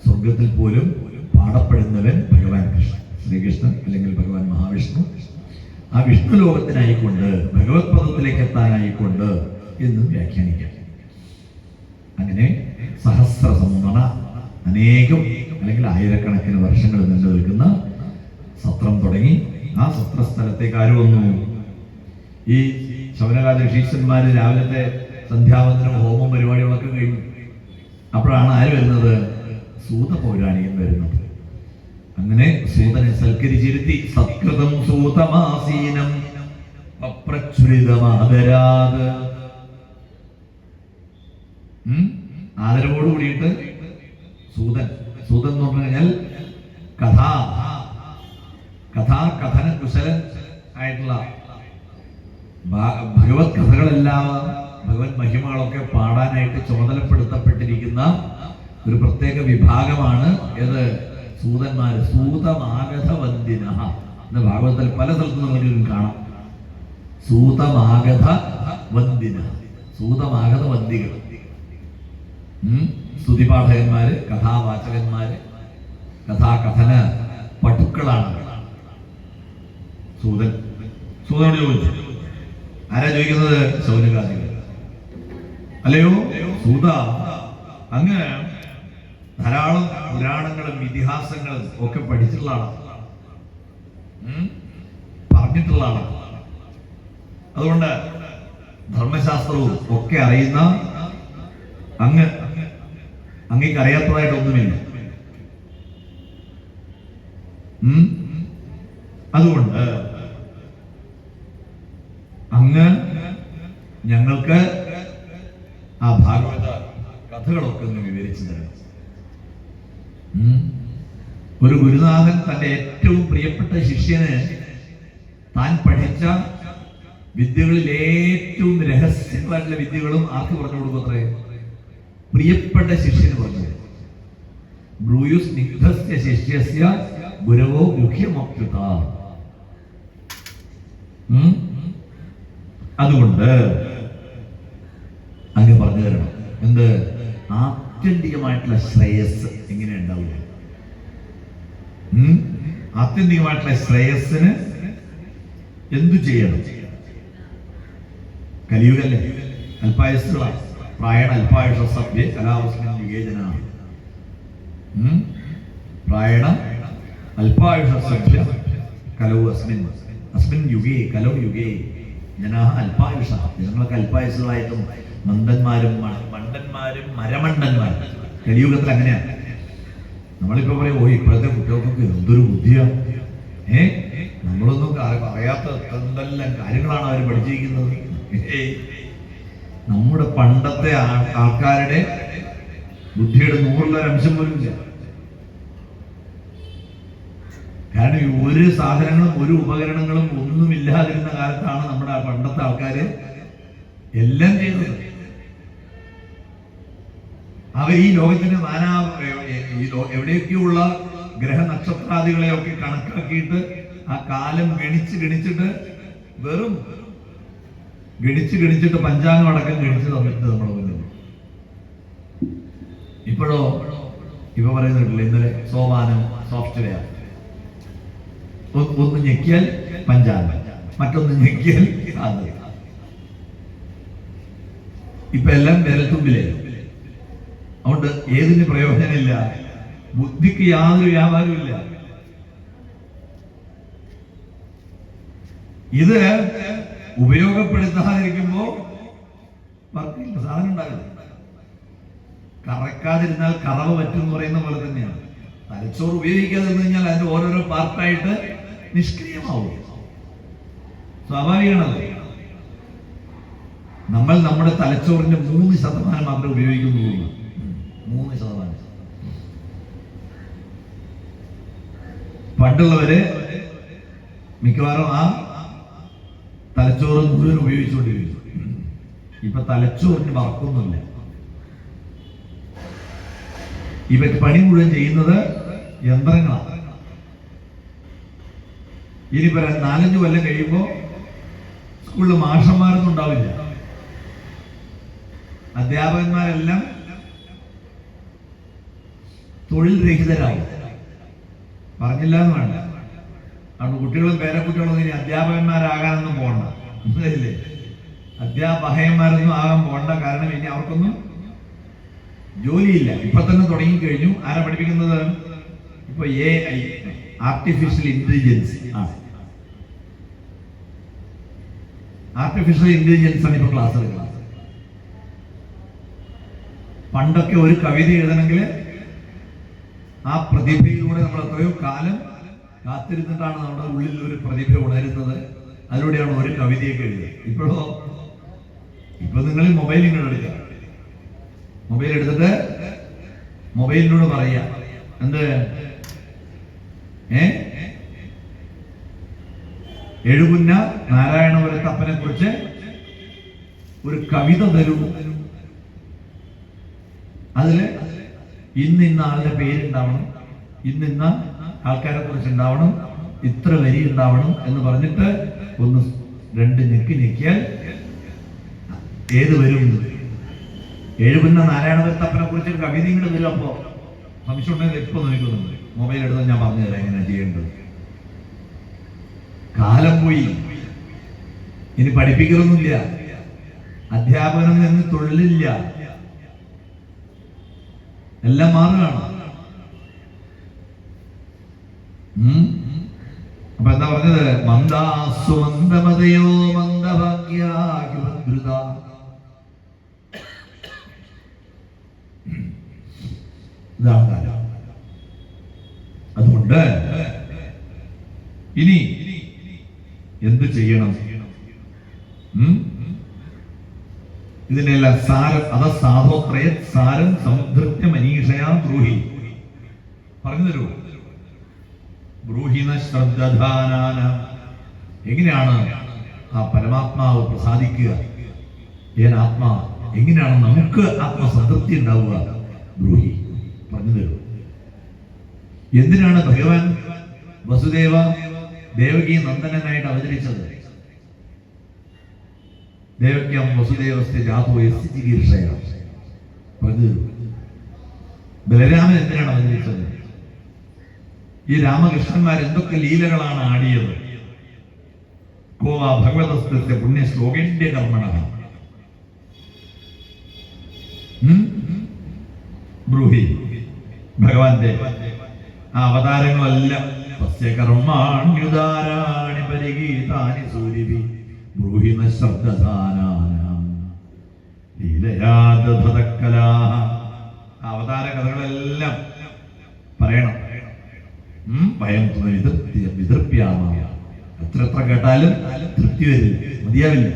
സ്വർഗത്തിൽ പോലും പാടപ്പെടുന്നവൻ ഭഗവാൻ കൃഷ്ണൻ, ശ്രീകൃഷ്ണൻ അല്ലെങ്കിൽ ഭഗവാൻ മഹാവിഷ്ണു. ആ വിഷ്ണു ലോകത്തിനായിക്കൊണ്ട്, ഭഗവത് പദത്തിലേക്ക് എത്താനായിക്കൊണ്ട് എന്നും വ്യാഖ്യാനിക്കാം. അങ്ങനെ സഹസ്രസംവണ, അനേകം അല്ലെങ്കിൽ ആയിരക്കണക്കിന് വർഷങ്ങൾ നീണ്ടു നിൽക്കുന്ന സത്രം തുടങ്ങി. ആ സത്രസ്ഥലത്തേക്ക് ആര് വന്നു? ഈ ശൗനകാദി ഋഷീശ്വരന്മാര് രാവിലത്തെ സന്ധ്യാവന്തനം, ഹോമം, പരിപാടികളൊക്കെ കഴിഞ്ഞു. അപ്പോഴാണ് ആര് വരുന്നത്? സൂത പൗരാണികൻ വരുന്നത്. അങ്ങനെ സൂതനെ സൽക്കരിച്ചിരുത്തി. സത്കൃതം സൂതമാസീനം അപ്രച്ഛുരിതമാദരാത്. ആദരവോട് കൂടിയിട്ട് സൂതൻ എന്ന് പറഞ്ഞു കഴിഞ്ഞാൽ കഥന കുശലൻ ആയിട്ടുള്ള ഭഗവത് കഥകളെല്ലാം, ഭഗവത് മഹിമകളൊക്കെ പാടാനായിട്ട് ചുമതലപ്പെടുത്തപ്പെട്ടിരിക്കുന്ന ഒരു പ്രത്യേക വിഭാഗമാണ് ഏത്? സൂതന്മാര്. സൂതമാഗധ വന്ദിന എന്ന ഭാഗവതത്തിൽ പല സ്ഥലത്തും നമുക്ക് കാണാം. സൂതമാഗധ വന്ദിന, സൂതമാഗധ വന്ദികൾ. സ്തുതിപാഠകന്മാര്, കഥാവാചകന്മാര്, കഥാകഥന പട്ടുക്കളാണ്. സൂതനോട് ചോദിച്ചു. ആരാ ചോദിക്കുന്നത്? ശൗനകാദികൾ. അല്ലയോ സൂത, അങ്ങ് ധാരാളം പുരാണങ്ങളും ഇതിഹാസങ്ങളും ഒക്കെ പഠിച്ചിട്ടുള്ള ആളാണ്, പറഞ്ഞിട്ടുള്ള ആളാണ്. അതുകൊണ്ട് ധർമ്മശാസ്ത്രവും ഒക്കെ അറിയുന്ന അങ്ങേക്ക് അറിയാത്തതായിട്ടൊന്നുമില്ല. അതുകൊണ്ട് അങ്ങ് ഞങ്ങൾക്ക് ആ ഭാഗവത കഥകളൊക്കെ ഒന്ന് വിവരിച്ചു തരണം. ഒരു ഗുരുനാഥൻ തന്റെ ഏറ്റവും പ്രിയപ്പെട്ട ശിഷ്യന് താൻ പഠിച്ച വിദ്യകളിൽ ഏറ്റവും രഹസ്യമായിട്ടുള്ള വിദ്യകളും ആർക്ക് പറഞ്ഞു കൊടുക്കത്രേ? പ്രിയപ്പെട്ട ശിഷ്യന് പറഞ്ഞു. ബ്രൂയുസ് നിഗ്ധസ്യ ശിഷ്യസ്യ ഗുരവോ ഗുഹ്യമപ്യുത. അതുകൊണ്ട് അങ്ങ് പറഞ്ഞു തരണം, എന്ത് ആത്യന്തികമായിട്ടുള്ള ശ്രേയസ് എങ്ങനെ ഉണ്ടാവില്ല? ആത്യന്തികമായിട്ടുള്ള ശ്രേയസ്സിന് എന്തു ചെയ്യണം? കലിയുഗല്ലേ, അല്പായുസ്സുകളാണ്. പ്രായണ അല്പായുഷ സഭ്യ കലാവസ്മിൻ യുഗേജന. പ്രായണ അല്പായുഷ സഭ്യ കലോ അസ്മിൻ യുഗേ കലോ യുഗേ ജനാഹ അല്പായുഷ. ജനങ്ങളൊക്കെ അല്പായുസുകളായിട്ടും മന്ദന്മാരും മരമണ്ടന്മാരും. കലിയുഗത്തിൽ അങ്ങനെയാണ്. നമ്മളിപ്പോ പറയും, ഓ ഇപ്പോഴത്തെ കുട്ടികൾക്കൊക്കെ എന്തൊരു ബുദ്ധിയാ, നമ്മളൊന്നും അറിയാത്ത എന്തെല്ലാം കാര്യങ്ങളാണ് അവർ പഠിച്ചിരിക്കുന്നത്. നമ്മുടെ പണ്ടത്തെ ആൾക്കാരുടെ ബുദ്ധിയുടെ 100% പോലും ഇല്ല. കാരണം ഈ ഒരു സാധനങ്ങളും ഒരു ഉപകരണങ്ങളും ഒന്നും ഇല്ലാതിരുന്ന കാലത്താണ് നമ്മുടെ പണ്ടത്തെ ആൾക്കാര് എല്ലാം ചെയ്തത്. അവർ ഈ ലോകത്തിന്റെ എവിടെയൊക്കെയുള്ള ഗ്രഹനക്ഷത്രാദികളെയൊക്കെ കണക്കാക്കിയിട്ട് ആ കാലം ഗണിച്ചിട്ട് വെറും ഗണിച്ചിട്ട് പഞ്ചാംഗം അടക്കം ഗണിച്ച് തന്നിട്ട് നമ്മുടെ മുന്നിൽ. ഇപ്പോഴോ ഇപ്പൊ പറയുന്നില്ല, ഇന്നലെ സോമാനം സോഫ്റ്റ്വെയർ, ഒന്ന് ഞെക്കിയാൽ പഞ്ചാംഗം, മറ്റൊന്ന് ഞെക്കിയാൽ അത്. ഇപ്പൊ എല്ലാം വിരൽത്തുമ്പിലേ. അതുകൊണ്ട് ഏതിന് പ്രയോജനമില്ല, ബുദ്ധിക്ക് യാതൊരു വ്യാപാരവും ഇല്ല. ഇത് ഉപയോഗപ്പെടുത്താതിരിക്കുമ്പോ വർക്കില്ല, സാധനം ഉണ്ടാകില്ല. കറക്കാതിരുന്നാൽ കറവ പറ്റും എന്ന് പറയുന്ന പോലെ തന്നെയാണ്. തലച്ചോറ് ഉപയോഗിക്കാതിരുന്നു കഴിഞ്ഞാൽ അതിന്റെ ഓരോരോ പാർട്ടായിട്ട് നിഷ്ക്രിയമാവും. സ്വാഭാവികമാണത്. നമ്മൾ നമ്മുടെ തലച്ചോറിന്റെ 3% മാത്രമേ ഉപയോഗിക്കുന്നുള്ളൂ. 3%. പണ്ടുള്ളവര് മിക്കവാറും ആ തലച്ചോറ് മുഴുവൻ ഉപയോഗിച്ചുകൊണ്ടിരിക്കും. ഇപ്പൊ തലച്ചോറിന് വർക്കൊന്നുമില്ല. ഇവയ്ക്ക് പണി മുഴുവൻ ചെയ്യുന്നത് യന്ത്രങ്ങളാണ്. ഇനിയിപ്പോ 4-5 കൊല്ലം കഴിയുമ്പോ സ്കൂളിൽ മാഷന്മാരൊന്നും ഉണ്ടാവില്ല. അധ്യാപകന്മാരെല്ലാം തൊഴിൽ രഹിതരാകും. പറഞ്ഞില്ല എന്ന് വേണ്ട. അതുകൊണ്ട് കുട്ടികളും പേരക്കുട്ടികളും ഇനി അധ്യാപകന്മാരാകാനൊന്നും പോകണ്ട. മനസ്സിലായില്ലേ? അധ്യാപകന്മാരൊന്നും ആകാൻ പോകണ്ട. കാരണം ഇനി അവർക്കൊന്നും ജോലിയില്ല. ഇപ്പൊ തന്നെ തുടങ്ങിക്കഴിഞ്ഞു. ആരാ പഠിപ്പിക്കുന്നത്? ഇപ്പൊ AI, ആർട്ടിഫിഷ്യൽ ഇന്റലിജൻസ് ആണ്. ആർട്ടിഫിഷ്യൽ ഇന്റലിജൻസ് ആണ് ഇപ്പൊ ക്ലാസ് എടുക്കുന്നത്. പണ്ടൊക്കെ ഒരു കവിത എഴുതണമെങ്കിൽ ആ പ്രതിഭയിലൂടെ നമ്മൾ എത്രയോ കാലം കാത്തിരുന്നിട്ടാണ് നമ്മുടെ ഉള്ളിൽ ഒരു പ്രതിഭ ഉണരുന്നത്. അതിലൂടെയാണ് ഒരു കവിതയൊക്കെ എഴുതുക. ഇപ്പൊ നിങ്ങൾ മൊബൈൽ ഇങ്ങോട്ട് എടുക്കുക. മൊബൈൽ എടുത്തിട്ട് മൊബൈലിനോട് പറയാ, എന്ത് എഴുകുന്ന നാരായണപുരത്തപ്പനെ കുറിച്ച് ഒരു കവിത തരൂ. അതില് ഇന്ന ആളുടെ പേരുണ്ടാവണം, ഇന്ന ആൾക്കാരെ കുറിച്ച് ഉണ്ടാവണം, ഇത്ര വരി ഉണ്ടാവണം എന്ന് പറഞ്ഞിട്ട് 1-2 ഞെക്കിയാൽ ഏത് വരും? എഴുകുന്ന നാരായണപുരത്തപ്പനെ കുറിച്ച് ഒരു കവിത ഇങ്ങോട്ട് വരും. അപ്പോ സംശയം ഉണ്ടെങ്കിൽ ഇപ്പൊ നോക്കുന്നുണ്ട്. മൊബൈൽ എടുത്താൽ ഞാൻ പറഞ്ഞു തരാം എങ്ങനെയാ ചെയ്യേണ്ടത്. കാലം പോയി. ഇനി പഠിപ്പിക്കലൊന്നുമില്ല. അധ്യാപനം എന്ന് തൊഴിലില്ല. എല്ലാം മാറുകയാണ്. അപ്പൊ എന്താ പറഞ്ഞത്? മന്ദാസു മന്ദമതയോ മന്ദഭാഗ്യാദ്രുത. ഇതാണ് കാലം. അതുകൊണ്ട് ഇനി എന്ത് ചെയ്യണം? ഇതിനെല്ലാം സാരം അത സാധോത്രയ സാരം സമുദ്രത്യ മനീഷയാ ബ്രൂഹി പറഞ്ഞു തരൂ. ബ്രൂഹിന ശ്രദ്ധാനാന എങ്ങനെയാണ് ആ പരമാത്മാവ് പ്രസാദിക്കുക? ആത്മാ എങ്ങനെയാണ് നമുക്ക് ആത്മസംതൃപ്തി ഉണ്ടാവുക? ബ്രൂഹി പറഞ്ഞു തരൂ. എന്തിനാണ് ഭഗവാൻ വസുദേവ ദേവകി നന്ദനനായിട്ട് അവതരിച്ചത്? ദേവക്യം വസുദേവസ്ഥ ജാതോ യസ്യ ചികീർഷയ പറഞ്ഞു തരൂ. ബലരാമൻ എന്തിനാണ് അവതരിച്ചത്? ഈ രാമകൃഷ്ണന്മാർ എന്തൊക്കെ ലീലകളാണ് ആടിയത്? കോ ആ ഭഗവതസ്തസ്യ പുണ്യശ്ലോകന്റെ കർമ്മണ ബ്രൂഹി ഭഗവാന്റെ ആ അവതാരങ്ങളെല്ലാം കർമാണ്യുദാരാണി പരിഗീതാനി സൂരിഭി ബ്രൂഹിന ശബ്ദദാനാനാം ലീലയാദധതക്കലാഹ. അവതാര കഥകളെല്ലാം പറയണം. ഭയം വിതൃപ്യാമ എത്ര കേട്ടാലും തൃപ്തി വരില്ല, മതിയാവില്ല.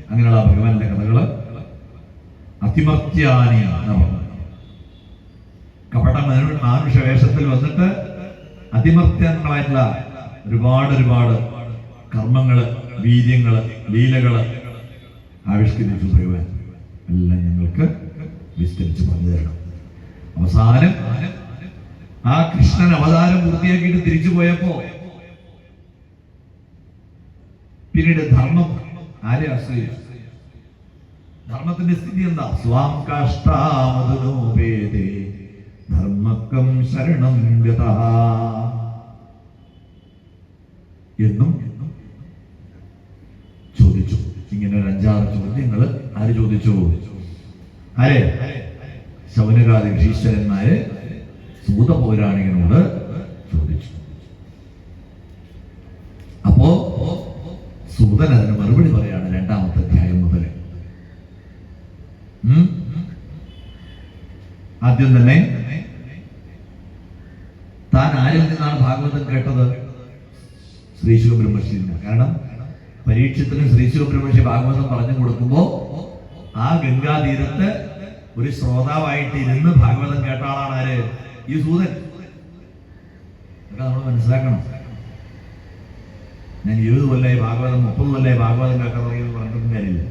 അങ്ങനെയുള്ള ഭഗവാന്റെ കഥകള് അതിമർത്യാനി എന്ന് പറഞ്ഞു. കപട മാനുഷ വേഷത്തിൽ വന്നിട്ട് അതിമർത്യങ്ങളായിട്ടുള്ള ഒരുപാട് കർമ്മങ്ങള്, വീര്യങ്ങള്, ലീലകള് ആവിഷ്കരിച്ചു ഭഗവാൻ. എല്ലാം ഞങ്ങൾക്ക് വിസ്തരിച്ച് പറഞ്ഞു തരണം. അവസാനം ആ കൃഷ്ണൻ അവതാരം പൂർത്തിയാക്കിയിട്ട് തിരിച്ചു പോയപ്പോ പിന്നീട് ധർമ്മം ആരെ ആശ്രയിച്ചു? ധർമ്മത്തിന്റെ സ്ഥിതി എന്താ? സ്വാം കാഷ്ടാമധുനോപേതേ ധർമ്മക്കം ശരണം ഗതഃ എന്നും ചോദിച്ചു. ഇങ്ങനെ ഒരു 5-6 ചോദ്യങ്ങൾ ആര് ചോദിച്ചു? ആരെ? ശൗനകാദി ഋഷീശ്വരന്മാര് സൂത പൗരാണികനോട് ചോദിച്ചു. അപ്പോ സൂതൻ അതിന് മറുപടി പറയാണ് 2-ാമത്തെ അധ്യായം മുതൽ. ആദ്യം തന്നെ താൻ ആരിൽ നിന്നാണ് ഭാഗവതം കേട്ടത്? ശ്രീശുഖ ബ്രഹ്മർഷിയിൽ. കാരണം പരീക്ഷത്തിന് ശ്രീശുഖ ബ്രഹ്മർഷി ഭാഗവതം പറഞ്ഞു കൊടുക്കുമ്പോ ആ ഗംഗാതീരത്ത് ഒരു ശ്രോതാവായിട്ട് ഇരുന്ന് ഭാഗവതം കേട്ട ആളാണ് ആര്? ഈ സൂതൻ. അതൊക്കെ നമ്മൾ മനസ്സിലാക്കണം. ഞാൻ 20 കൊല്ലമായി ഭാഗവതം, 30 കൊല്ലമായി ഭാഗവതം കേൾക്കാൻ തുടങ്ങിയെന്ന് പറഞ്ഞിട്ടും കാര്യമില്ല.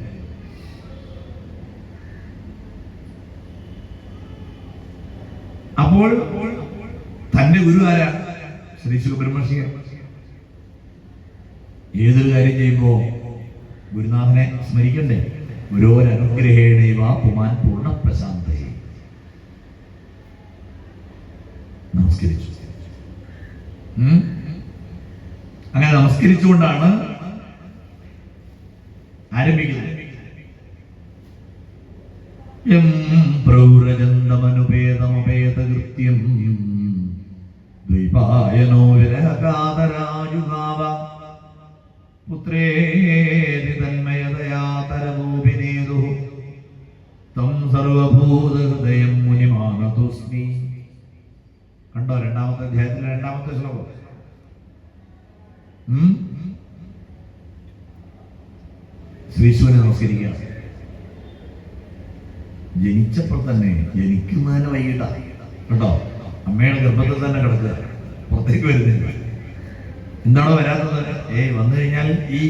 അപ്പോൾ തന്റെ ഗുരു ആരാ? ശ്രീശുഖ ബ്രഹ്മർഷി. ഏതൊരു കാര്യം ചെയ്യുമ്പോ ഗുരുനാഥനെ സ്മരിക്കണ്ടേ? ഗുരോരനുഗ്രഹേണൈവ പുമാൻ പൂർണ്ണ പ്രശാന്തേ. നമസ്കരിച്ചു. അങ്ങനെ നമസ്കരിച്ചുകൊണ്ടാണ് ആരംഭിക്കുന്നത്. യം പ്രൗരജന്തമനുപേതമപേതകൃത്യം ദ്വൈപായനോ വിരഹകാതരാജുഗാവ പുത്രേതി തന്മയതയാ തരഭൂപിനേതു തം സർവഭൂതഹൃദയം മുനിമാനതോസ്മി. കണ്ടോ 2-ാമത്തെ അധ്യായത്തിലെ 2-ാമത്തെ ശ്ലോകം. ശ്രീശുവിനെ നമസ്കരിക്കുക. ജനിച്ചപ്പോൾ തന്നെ, ജനിക്കുന്നതിന് വൈകിട്ടാ കേട്ടോ. അമ്മയുടെ ഗർഭത്തിൽ തന്നെ കിടക്കുക, പുറത്തേക്ക് വരുന്നില്ല. എന്താണോ വരാത്തത്? വന്നു കഴിഞ്ഞാൽ ഈ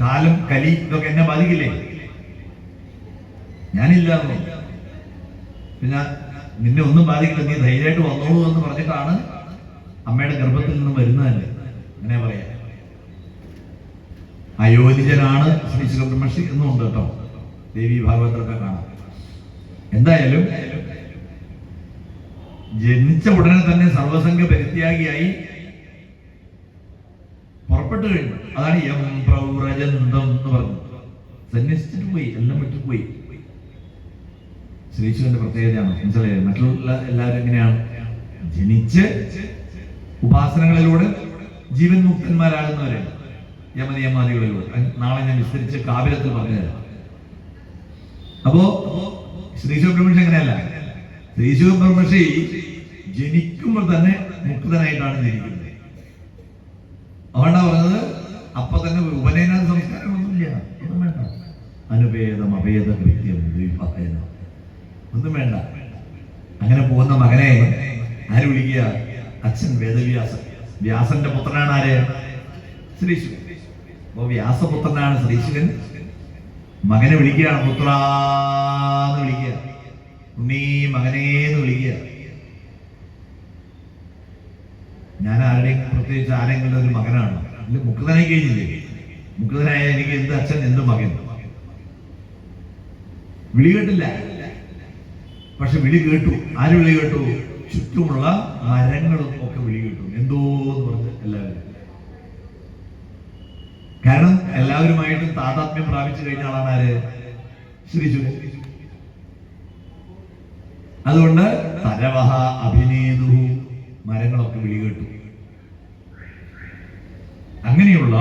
കാലം, കലി ഇതൊക്കെ എന്നെ ബാധിക്കില്ലേ? ഞാനില്ലാന്നോ? പിന്നെ നിന്നെ ഒന്നും ബാധിക്കില്ല, നീ ധൈര്യമായിട്ട് വന്നോളൂ എന്ന് പറഞ്ഞിട്ടാണ് അമ്മയുടെ ഗർഭത്തിൽ നിന്ന് വരുന്നതല്ലേ. അങ്ങനെ പറയാം. അയോനിജനാണ് ശ്രീശുഖ ബ്രഹ്മർഷി എന്നുണ്ട് കേട്ടോ, ദേവി ഭാഗവതമൊക്കെ കാണാം. എന്തായാലും ജനിച്ച ഉടനെ തന്നെ സർവസംഘ പരിത്യാഗിയായി പുറപ്പെട്ടു കഴിഞ്ഞു. അതാണ് യം പ്രൗരജന്തം എന്ന് പറഞ്ഞു. സന്യസിച്ചിട്ട് പോയി, എല്ലാം വിട്ടുപോയി. ശ്രീശുവിന്റെ പ്രത്യേകതയാണ്, മനസ്സിലായത്? മറ്റുള്ള എല്ലാവരും എങ്ങനെയാണ്? ജനിച്ച് ഉപാസനകളിലൂടെ ജീവൻ മുക്തന്മാരാകുന്നവരെ യമനിയമാദികളിലൂടെ. നാളെ ഞാൻ വിസ്തരിച്ച് കാവിലത്തിൽ പറഞ്ഞുതരാം. അപ്പോ ശ്രീശുഖ ബ്രഹ്മർഷി അങ്ങനെയല്ല. ശ്രീശുഖ ബ്രഹ്മർഷി ജനിക്കുമ്പോൾ തന്നെ മുക്തനായിട്ടാണ് ജനിക്കുന്നത്. അതുകൊണ്ടാ പറഞ്ഞത് അപ്പൊ തന്നെ ഉപനയന സംസ്കാരമൊന്നുമില്ല, ഒന്നും വേണ്ട. അനുഭേദം അഭേദ കൃത്യം ദ്വിപായന. ഒന്നും വേണ്ട. അങ്ങനെ പോകുന്ന മകനെ ആര് വിളിക്കുക? അച്ഛൻ വേദവ്യാസൻ. വ്യാസന്റെ പുത്രനാണ് ആര്? ശ്രീശുകൻ. അപ്പോ വ്യാസപുത്രനാണ് ശ്രീശുകൻ. മകനെ വിളിക്കുകയാണ്, പുത്രാന്ന് വിളിക്കുക, ഉണ്ണീ മകനേന്ന് വിളിക്കുക. ഞാൻ ആരുടെയും പ്രത്യേകിച്ച് ആരെങ്കിലും ഒരു മകനാണ്. ഇല്ല, മുക്തനായി കഴിഞ്ഞില്ലേ? മുക്തനായ എനിക്ക് എന്ത് അച്ഛൻ എന്ത് മകൻ? വിളി കേട്ടില്ല, പക്ഷെ വിളി കേട്ടു. ആര് വിളി കേട്ടു? ചുറ്റുമുള്ള മരങ്ങളും ഒക്കെ വിളി കേട്ടു. എന്തോന്ന് പറഞ്ഞ് എല്ലാവരും. കാരണം എല്ലാവരുമായിട്ടും താതാത്മ്യം പ്രാപിച്ചു കഴിഞ്ഞ ആളാണ് ആര്? ശ്രീശുകൻ. അതുകൊണ്ട് തരവഹ അഭിനേതു, മരങ്ങളൊക്കെ വിളി കേട്ടു. അങ്ങനെയുള്ള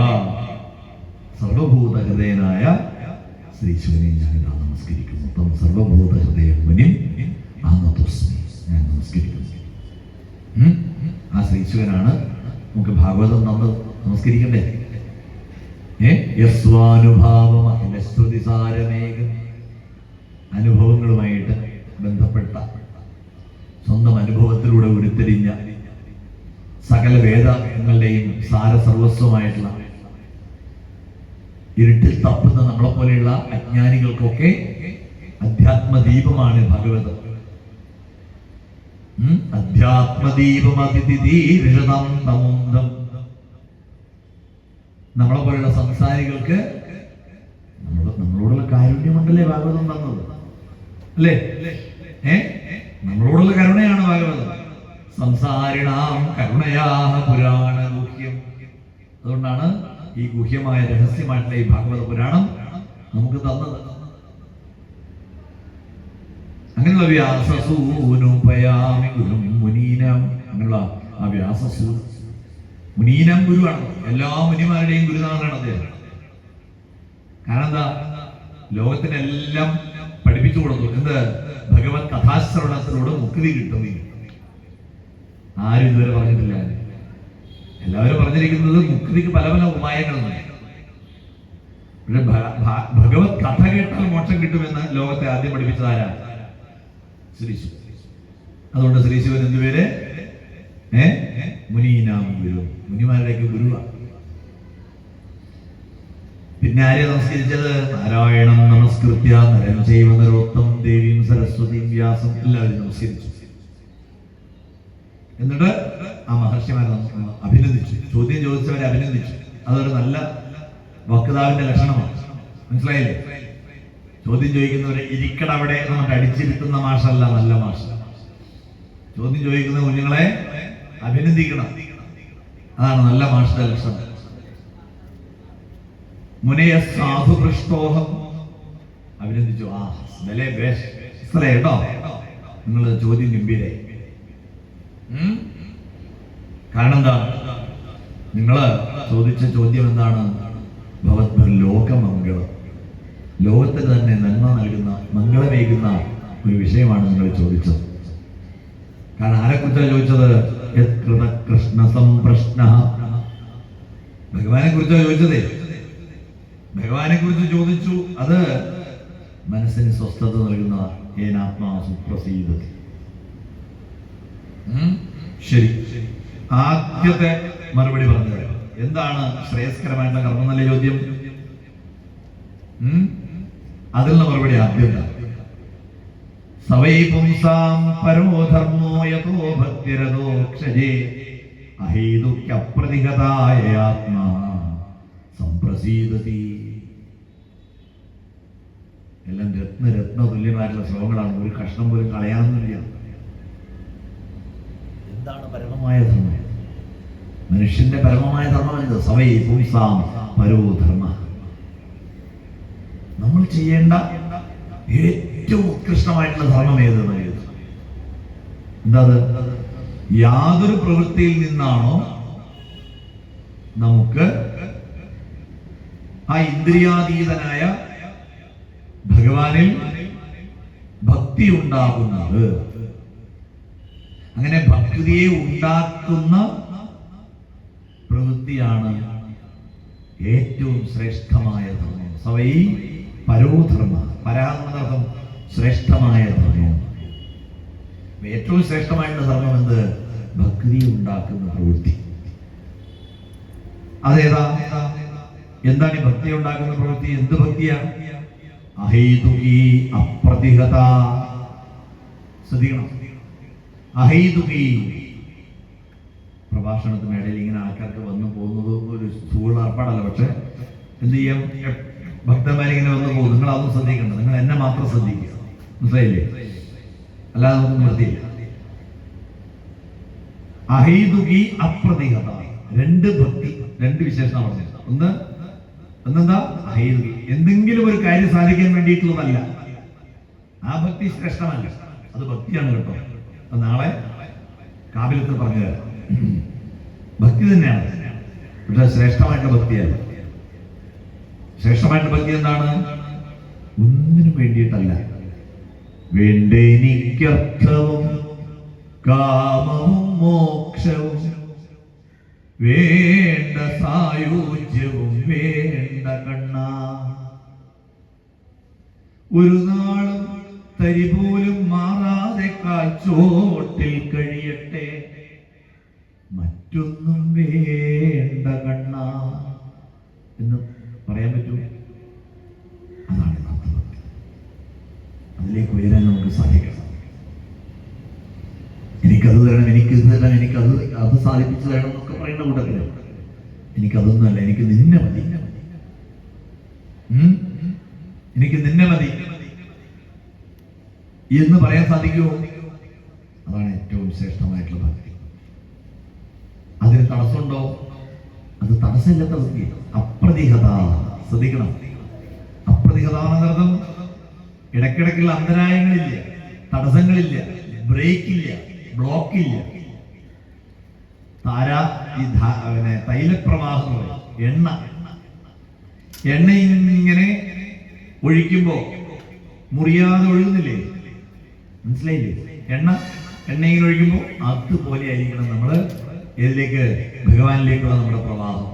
സർവഭൂത ഹൃദയനായ ശ്രീശുകനെ ഞാനിതാ നമസ്കരിക്കുന്നു. തം സർവഭൂത ഹൃദയം മുനിം ആനതോസ്മി, ഞാൻ നമസ്കരിക്കുന്നു. ആ ശ്രീശുകനാണ് നമുക്ക് ഭാഗവതം നമ്മൾ നമസ്കരിക്കണ്ടേ? യസ്വാനുഭാവം അഖിലശ്രുതിസാരമേകം, അനുഭവങ്ങളുമായിട്ട് ബന്ധപ്പെട്ട സ്വന്തം അനുഭവത്തിലൂടെ ഉരുത്തിരിഞ്ഞ സകല വേദങ്ങളുടെയും സാരസർവസ്വമായിട്ടുള്ള ഇരുട്ടിൽ തപ്പുന്ന നമ്മളെ പോലെയുള്ള അജ്ഞാനികൾക്കൊക്കെ അധ്യാത്മദീപമാണ് ഭാഗവതം. അധ്യാത്മദീപം അതിഥിതീരിഷതം തമുന്തം. നമ്മളെ പോലെയുള്ള സംസാരികൾക്ക് നമ്മളോടുള്ള കാരുണ്യമുണ്ടല്ലേ ഭാഗവതം തന്നത്, അല്ലേ? നമ്മളോടുള്ള കരുണയാണ് ഭാഗവതം. സംസാരിണാം കരുണയാഹ പുരാണ ഗുഹ്യം. അതുകൊണ്ടാണ് ഈ ഗുഹ്യമായ രഹസ്യമായിട്ടുള്ള ഈ ഭാഗവത പുരാണം നമുക്ക് തന്നത്. അങ്ങനെയുള്ള വ്യാസസൂനുപയാമി ഗുരും മുനീനം, അങ്ങനെയുള്ള ആ വ്യാസസൂ മുനീനം ഗുരുവാണ്. എല്ലാ മുനിമാരുടെയും ഗുരുനാഥനാണ് അദ്ദേഹം. കാരണം എന്താ? ലോകത്തിനെല്ലാം പഠിപ്പിച്ചു കൊടുത്തു. എന്ത്? ഭഗവത് കഥാശ്രവണത്തിലൂടെ മുക്തി കിട്ടും. ആരും ഇതുവരെ പറഞ്ഞിട്ടില്ല. എല്ലാവരും പറഞ്ഞിരിക്കുന്നത് മുക്തിക്ക് പല പല ഉപായങ്ങളുണ്ട്. പക്ഷെ ഭഗവത് കഥ കേട്ടാൽ മോക്ഷം കിട്ടുമെന്ന് ലോകത്തെ ആദ്യം പഠിപ്പിച്ചതാരാ? ശ്രീശുകൻ. അതുകൊണ്ട് ശ്രീശുകൻ എന്തുപേര്? മുനീനാം ഗുരു, മുനിമാരുടെയൊക്കെ ഗുരുവാണ്. പിന്നെ ആരെയും നമസ്കരിച്ചത്? നാരായണം നമസ്കൃത്യ നരം ചൈവ നരോത്തം ദേവീം സരസ്വതീം വ്യാസം, എല്ലാവരും നമസ്കരിച്ചു. എന്നിട്ട് ആ മഹർഷിമാരെ അഭിനന്ദിച്ചു. ചോദ്യം ചോദിച്ചവരെ അഭിനന്ദിച്ചു. അതൊരു നല്ല വക്താവിന്റെ ലക്ഷണമാണ്. മനസ്സിലായില്ലേ? ചോദ്യം ചോദിക്കുന്നവരെ ഇരിക്കട അവിടെ നമുക്ക് അടിച്ചിരുത്തുന്ന മാഷല്ല നല്ല മാഷ. ചോദ്യം ചോദിക്കുന്ന കുഞ്ഞുങ്ങളെ അഭിനന്ദിക്കണം. അതാണ് നല്ല മാഷയുടെ ലക്ഷണം. മുനയ സാധു പൃഷ്ടോഹം, അഭിനന്ദിച്ചു. ആ ബലേ ബേഷ് കേട്ടോ, നിങ്ങൾ ചോദ്യം ഗംഭീരായി. കാരണം എന്താ? നിങ്ങള് ചോദിച്ച ചോദ്യം എന്താണ്? ഭവത്ഭർ ലോകമംഗളം, ലോകത്തിന് തന്നെ നന്മ നൽകുന്ന മംഗളമേകുന്ന ഒരു വിഷയമാണ് നിങ്ങൾ ചോദിച്ചത്. കാരണം ആരെക്കുറിച്ചാണ് ചോദിച്ചത്? കൃഷ്ണ സംപ്രശ്ന, ഭഗവാനെ കുറിച്ചാണ് ചോദിച്ചതേ. ഭഗവാനെ കുറിച്ച് ചോദിച്ചു. അത് മനസ്സിന് സ്വസ്ഥത നൽകുന്ന ഏനാത്മാ സുപ്രസീദതി. ശരി, ആദ്യത്തെ മറുപടി പറഞ്ഞത് എന്താണ്? ശ്രേയസ്കരമായിട്ടുള്ള കർമ്മം എന്നല്ലേ ചോദ്യം. അതിലുള്ള മറുപടി ആദ്യം സവൈ പുംസാം പരമോധർമ്മോ യതോ ഭക്തിരതോ ക്ഷജേ അഹേതുക്യപ്രതിഹതായ ആത്മാ സംപ്രസീദതി. എല്ലാം രത്ന തുല്യമായിട്ടുള്ള ശ്ലോകങ്ങളാണ്. ഒരു കഷ്ണം പോലും കളയാനൊന്നുമില്ല. എന്താണ് പരമമായ ധർമ്മം? മനുഷ്യന്റെ പരമമായ ധർമ്മം എന്ത്? സവൈ പുംസാം പരോ ധർമ്മ. നമ്മൾ ചെയ്യേണ്ട ഏറ്റവും ഉത്കൃഷ്ടമായിട്ടുള്ള ധർമ്മം ഏതെന്ന് എന്താ? യാതൊരു പ്രവൃത്തിയിൽ നിന്നാണോ നമുക്ക് ആ ഇന്ദ്രിയാതീതനായ ഭഗവാനിൽ ഭക്തി ഉണ്ടാകുന്നത്, അങ്ങനെ ഭക്തിയെ ഉണ്ടാക്കുന്ന പ്രവൃത്തിയാണ് ഏറ്റവും ശ്രേഷ്ഠമായ ധർമ്മം. സവൈ പരോധർമ്മ. പരാന്നർത്ഥം ശ്രേഷ്ഠമായ ധർമ്മം. ഏറ്റവും ശ്രേഷ്ഠമായിട്ടുള്ള ധർമ്മം എന്ത്? ഭക്തി ഉണ്ടാക്കുന്ന പ്രവൃത്തി. അതേതാ? എന്താണ് ഈ ഭക്തി ഉണ്ടാക്കുന്ന പ്രവൃത്തി? എന്ത് ഭക്തിയാണ്? അഹൈതുകി അപ്രതിഹത. ശ്രദ്ധിക്കണം, അഹൈതുകി. പ്രഭാഷണത്തിനിടയിൽ ഇങ്ങനെ ആൾക്കാർക്ക് വന്നു പോകുന്നത് ഒരു സുഖമുള്ള ഏർപ്പാടല്ല. പക്ഷെ എന്ത് ചെയ്യാം, ഭക്തന്മാരിങ്ങനെ വന്നു പോകും. നിങ്ങൾ അതൊന്നും ശ്രദ്ധിക്കണ്ട, നിങ്ങൾ എന്നെ മാത്രം ശ്രദ്ധിക്കുക. മനസ്സിലായില്ലേ? അല്ലാതെ നമുക്ക് നിർത്തിയില്ല. അഹൈതുകി അപ്രതിഹത. രണ്ട് ഭക്തി, രണ്ട് വിശേഷണം പറഞ്ഞത്. ഒന്നെന്താ? അഹൈതുകി, എന്തെങ്കിലും ഒരു കാര്യം സാധിക്കാൻ വേണ്ടിയിട്ടുള്ളതല്ല. ആ ഭക്തി ശ്രേഷ്ഠമല്ല, അത് ഭക്തിയാണ് കേട്ടോ. അത് നാളെ കാബിലത്തിൽ പറഞ്ഞു തരാം. ഭക്തി തന്നെയാണ്, പക്ഷെ ശ്രേഷ്ഠമായിട്ടുള്ള ഭക്തിയല്ല. ശ്രേഷ്ഠമായിട്ടുള്ള ഭക്തി എന്താണ്? ഒന്നിനും വേണ്ടിയിട്ടല്ല. വേണ്ടെനിക്കർത്ഥവും കാമവും മോക്ഷവും, വേണ്ട സായുജ്യവും വേണ്ട കണ്ണ, ഒരു നാളും തരി പോലും മാറാതെ കാൽച്ചോട്ടിൽ കഴിയട്ടെ, മറ്റൊന്നും വേണ്ട കണ്ണ എന്ന് പറയാൻ പറ്റൂ. അതാണ് ഭക്തി. അതിലേക്ക് ഉയരാൻ നമുക്ക് സാധിക്കണം. എനിക്കത് തരണം, എനിക്കിത് തരണം, അത് സാധിപ്പിച്ചു തരണം എന്നൊക്കെ പറയുന്ന കൂട്ടത്തില് എനിക്കതൊന്നുമല്ല, എനിക്ക് നിന്നെ മതി, എനിക്ക് നിന്നെ മതി എന്ന് പറയാൻ സാധിക്കുമോ? അതാണ് ഏറ്റവും ശ്രേഷ്ഠമായിട്ടുള്ള ഭക്തി. അതിന് തടസ്സമുണ്ടോ? അത് തടസ്സമില്ലാത്ത ഭക്തി. അപ്രതിഹത. ശ്രദ്ധിക്കണം, അപ്രതിഹത എന്നർത്ഥം ഇടയ്ക്കിടയ്ക്കുള്ള അന്തരായങ്ങളില്ല, തടസ്സങ്ങളില്ല, ബ്രേക്കില്ല, ബ്ലോക്കില്ല. തൈലപ്രവാഹം എന്ന് പറയും. എണ്ണ ഇങ്ങനെ ഒഴിക്കുമ്പോ മുറിയാതെ ഒഴുകുന്നില്ലേ? മനസ്സിലായില്ലേ? എണ്ണ ഇങ്ങനെ ഒഴിക്കുമ്പോ അതുപോലെ ആയിരിക്കണം നമ്മള് ഏതിലേക്ക്? ഭഗവാനിലേക്കുള്ള നമ്മുടെ പ്രവാഹം.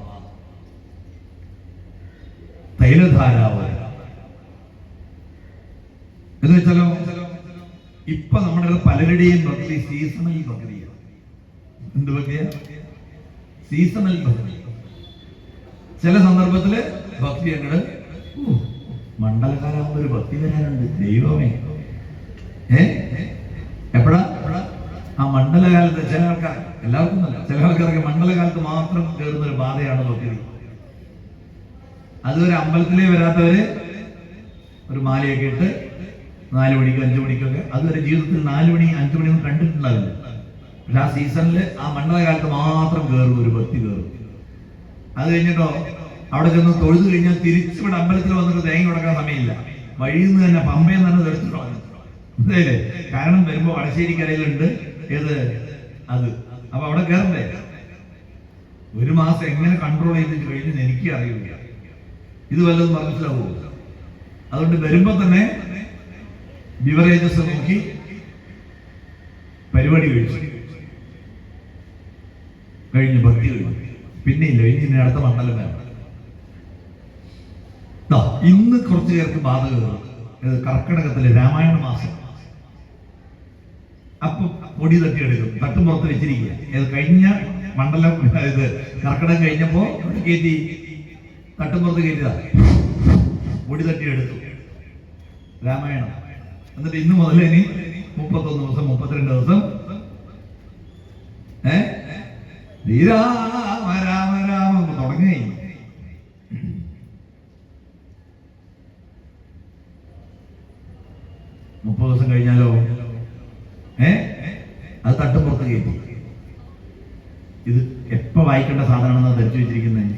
തൈലധാരാവ് എന്ന് വെച്ചാലോ, ഇപ്പൊ നമ്മുടെ പലരുടെയും ഭക്തി സീസണൽ ഭക്തിയാണ്. എന്ത് ഭക്തിയാ? സീസണൽ ഭക്തി. ചില സന്ദർഭത്തില് ഭക്തി അങ്ങോട്ട് മണ്ഡലകാലാകുമ്പോ ഒരു ഭക്തി വരാനുണ്ട്. ദൈവമേ, എപ്പോഴാ? ആ മണ്ഡലകാലത്ത് ചില ആൾക്കാർ, എല്ലാവർക്കും അല്ല, ചില ആൾക്കാർക്ക് മണ്ഡലകാലത്ത് മാത്രം കയറുന്ന ഒരു ബാധയാണ് ഭക്തി. അതുവരെ അമ്പലത്തിലേ വരാത്തവര് ഒരു മാലയൊക്കെ ഇട്ട് 4 മണിക്കോ 5 മണിക്കൊക്കെ, അതുവരെ ജീവിതത്തിൽ 4 മണി 5 മണിയൊന്നും കണ്ടിട്ടുണ്ടാവില്ല. പക്ഷെ ആ സീസണില് ആ മണ്ഡലകാലത്ത് മാത്രം കയറും, ഒരു ഭക്തി കയറും. അത് കഴിഞ്ഞിട്ടോ അവിടെ ചെന്ന് തൊഴുതു കഴിഞ്ഞാൽ തിരിച്ചിവിടെ അമ്പലത്തിൽ വന്നിട്ട് തേങ്ങ കൊടുക്കാൻ സമയമില്ല. വഴിയിൽ നിന്ന് തന്നെ പമ്പയിൽ തന്നെ തെളിച്ചിട്ടോ. അതെല്ലേ? കാരണം വരുമ്പോ വടശ്ശേരിക്കരയിലുണ്ട് ഏത് അത്. അപ്പൊ അവിടെ കയറണ്ടേ? 1 മാസം എങ്ങനെ കൺട്രോൾ ചെയ്തിട്ട് കഴിഞ്ഞെന്ന് എനിക്ക് അറിയില്ല. ഇത് വല്ലതും മനസ്സിലാവൂ? അതുകൊണ്ട് വരുമ്പോ തന്നെ ബിവറേജസ് നോക്കി പരിപാടി കഴിഞ്ഞു, ഭക്തി കഴിഞ്ഞു. പിന്നെ ഇല്ല, ഇനി അടുത്ത മണ്ഡലം വേണം. ഇന്ന് കുറച്ചു പേർക്ക് ബാധകമാണ്. കർക്കിടകത്തില് രാമായണ മാസം. അപ്പൊ പൊടി തട്ടിയെടുക്കും, തട്ടും പുറത്ത് വെച്ചിരിക്കുക. ഇത് കഴിഞ്ഞ മണ്ഡലം, ഇത് കർക്കിടകം കഴിഞ്ഞപ്പോ കയറ്റി തട്ടും പുറത്ത് കയറ്റിയതാ, പൊടി തട്ടിയെടുത്തു രാമായണം. എന്നിട്ട് ഇന്ന് മുതൽ ഇനി 31 ദിവസം 32 ദിവസം ശ്രീരാമ രാമ രാമ തുടങ്ങി. മുപ്പത് ദിവസം കഴിഞ്ഞാലോ അത് തട്ടും പുറത്ത് കയറ്റി. ഇത് എപ്പോ വായിക്കേണ്ട സാധനമാണെന്ന് ധരിച്ചു വെച്ചിരിക്കുന്നത്?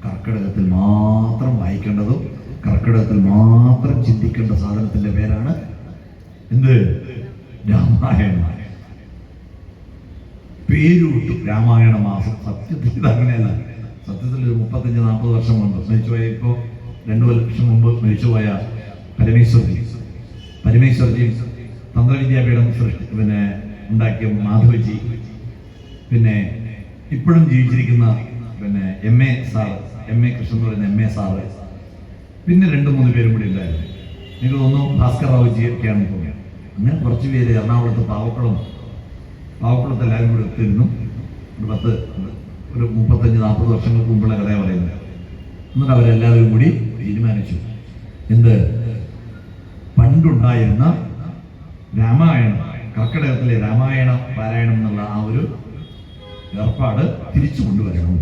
കർക്കിടകത്തിൽ മാത്രം വായിക്കേണ്ടതും കർക്കിടകത്തിൽ മാത്രം ചിന്തിക്കേണ്ട സാധനത്തിന്റെ പേരാണ് എന്ത്? രാമായണം. പേര് വിട്ടു രാമായണ മാസം. സത്യത്തിൽ ഇത് അങ്ങനെയല്ല. സത്യത്തിൽ ഒരു 35-40 വർഷം മുമ്പ് മരിച്ചുപോയ, ഇപ്പോ 2 വർഷം മുമ്പ് മരിച്ചുപോയ പരമേശ്വർജി തന്ത്രവിദ്യാപീഠം ഉണ്ടാക്കിയ മാധവജി, പിന്നെ ഇപ്പോഴും ജീവിച്ചിരിക്കുന്ന എം എ കൃഷ്ണൻ എന്ന് പറയുന്ന MA സാറ്, പിന്നെ 2-3 പേരും കൂടി ഉണ്ടായിരുന്നു. എനിക്ക് തോന്നുന്നു ഭാസ്കർ റാവുജി ഒക്കെയാണെന്ന് തോന്നുന്നു. അങ്ങനെ കുറച്ച് പേര് എറണാകുളത്ത് പാവക്കുളത്ത് എല്ലാവരും കൂടി ഒത്തിരുന്നു. ഒരു 35-40 വർഷങ്ങൾക്ക് മുമ്പുള്ള കഥ പറയുന്നത്. എന്നിട്ട് അവരെല്ലാവരും കൂടി തീരുമാനിച്ചു, എന്ത്, പണ്ടുണ്ടായിരുന്ന രാമായണം, കർക്കിടകത്തിലെ രാമായണ പാരായണം എന്നുള്ള ആ ഒരു ഏർപ്പാട് തിരിച്ചു കൊണ്ടുവരണം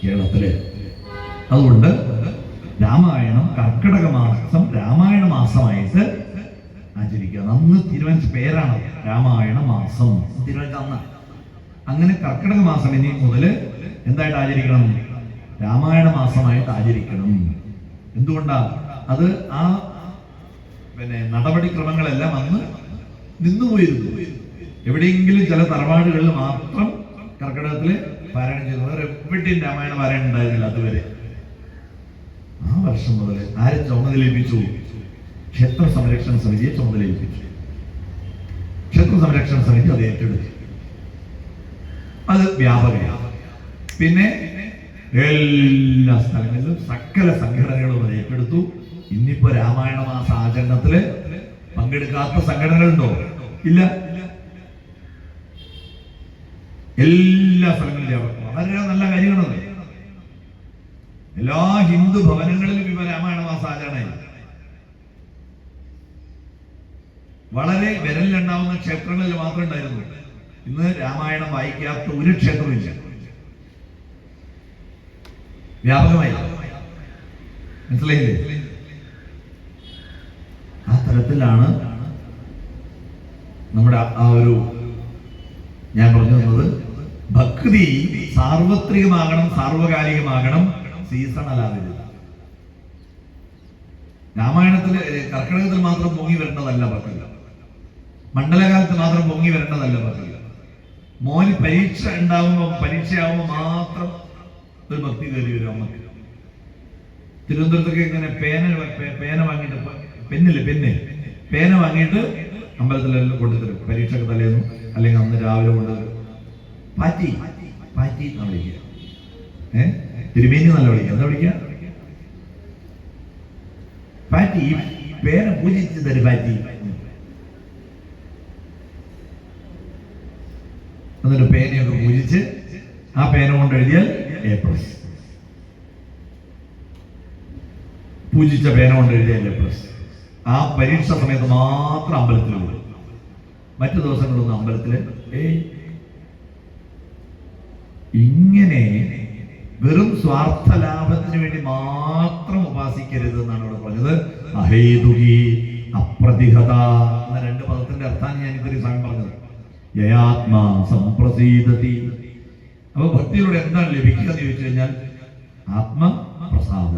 കേരളത്തില്. അതുകൊണ്ട് രാമായണം കർക്കിടക മാസം രാമായണ മാസമായിട്ട് ആചരിക്കുക. അന്ന് തീരുമാനിച്ച പേരാണ് രാമായണ മാസം. തീരുമാനിച്ച അന്ന് അങ്ങനെ കർക്കിടക മാസം ഇനി മുതൽ എന്തായിട്ട് ആചരിക്കണം? രാമായണ മാസമായിട്ട് ആചരിക്കണം. എന്തുകൊണ്ടാ അത്? ആ നടപടിക്രമങ്ങളെല്ലാം അന്ന് നിന്നുപോയിരുന്നു. എവിടെയെങ്കിലും ചില തറവാടുകളിൽ മാത്രം കർക്കിടകത്തില് പാരായണം ചെയ്തു. വേറെ എവിടെയും രാമായണ പാരായണം ഉണ്ടായിരുന്നില്ല അതുവരെ. ആ വർഷം മുതൽ ആരെ ചുമതലയേൽപ്പിച്ചു? ക്ഷേത്ര സംരക്ഷണ സമിതിയെ ചുമതലയേൽപ്പിച്ചു. ക്ഷേത്ര സംരക്ഷണ സമിതി അത് ഏറ്റെടുത്തു. അത് വ്യാപകമാണ്. പിന്നെ എല്ലാ സ്ഥലങ്ങളിലും സകല സംഘടനകളും അത് ഏറ്റെടുത്തു. ഇന്നിപ്പോ രാമായണ മാസ ആചരണത്തില് പങ്കെടുക്കാത്ത സംഘടനകളുണ്ടോ? ഇല്ല. എല്ലാ സ്ഥലങ്ങളിലും വളരെ നല്ല കാര്യങ്ങളത്. എല്ലാ ഹിന്ദു ഭവനങ്ങളിലും ഇവ രാമായണ മാസ ആചരണമായി. വളരെ വിരലിലുണ്ടാവുന്ന ക്ഷേത്രങ്ങളിൽ മാത്രമേ ഉണ്ടായിരുന്നു. ഇന്ന് രാമായണം വായിക്കാത്ത ഒരു ക്ഷേത്രമില്ല. വ്യാപകമായി. മനസ്സിലായില്ലേ? ആ തരത്തിലാണ് നമ്മുടെ ആ ഒരു ഞാൻ പറഞ്ഞു തന്നത്. ഭക്തി സാർവത്രികമാകണം, സാർവകാലികമാകണം, സീസണലാകരുത്. രാമായണത്തില് കർക്കിടകത്തിൽ മാത്രം പൊങ്ങി വരേണ്ടതല്ല ഭക്തി. മണ്ഡലകാലത്ത് മാത്രം പൊങ്ങി വരേണ്ടതല്ല ഭക്തി. മോന് പരീക്ഷയാവുമ്പോ മാത്രം ഒരു ഭക്തി കയറി വരും അമ്മക്ക്. തിരുവനന്തപുരത്തൊക്കെ ഇങ്ങനെ പേന വാങ്ങിയിട്ട്, പേന വാങ്ങിയിട്ട് അമ്പലത്തിലെല്ലാം കൊണ്ടുതരും. പരീക്ഷയ്ക്ക് തലേന്നു അല്ലെങ്കിൽ അന്ന് രാവിലെ കൊണ്ടുതരും. പാറ്റി എന്നാണ് വിളിക്കുക. തിരുമേനി നല്ല വിളിക്കുക. എന്താ വിളിക്കുക? പാറ്റി. പേന പൂജിച്ച് തരും പാറ്റി. എന്നിട്ട് പേനയൊക്കെ പൂജിച്ച് ആ പേന കൊണ്ട് എഴുതിയാൽ A+. പൂജിച്ച പേന കൊണ്ട് എഴുതിയാൽ A+. ആ പരീക്ഷ സമയത്ത് മാത്രം അമ്പലത്തിൽ പോകും. മറ്റു ദിവസങ്ങളൊന്നും അമ്പലത്തില് ഇങ്ങനെ വെറും സ്വാർത്ഥ ലാഭത്തിന് വേണ്ടി മാത്രം ഉപാസിക്കരുത് എന്നാണ് ഇവിടെ പറഞ്ഞത്. അഹേതുകി അപ്രതിഹത എന്ന 2 പദത്തിന്റെ അർത്ഥമാണ് ഞാൻ ഇത്രയും സമയം പറഞ്ഞത്. യയാത്മാ സംപ്രസീദതി. അപ്പൊ ഭക്തിയിലൂടെ എന്താണ് ലഭിക്കുക എന്ന് ചോദിച്ചു കഴിഞ്ഞാൽ ആത്മപ്രസാദ.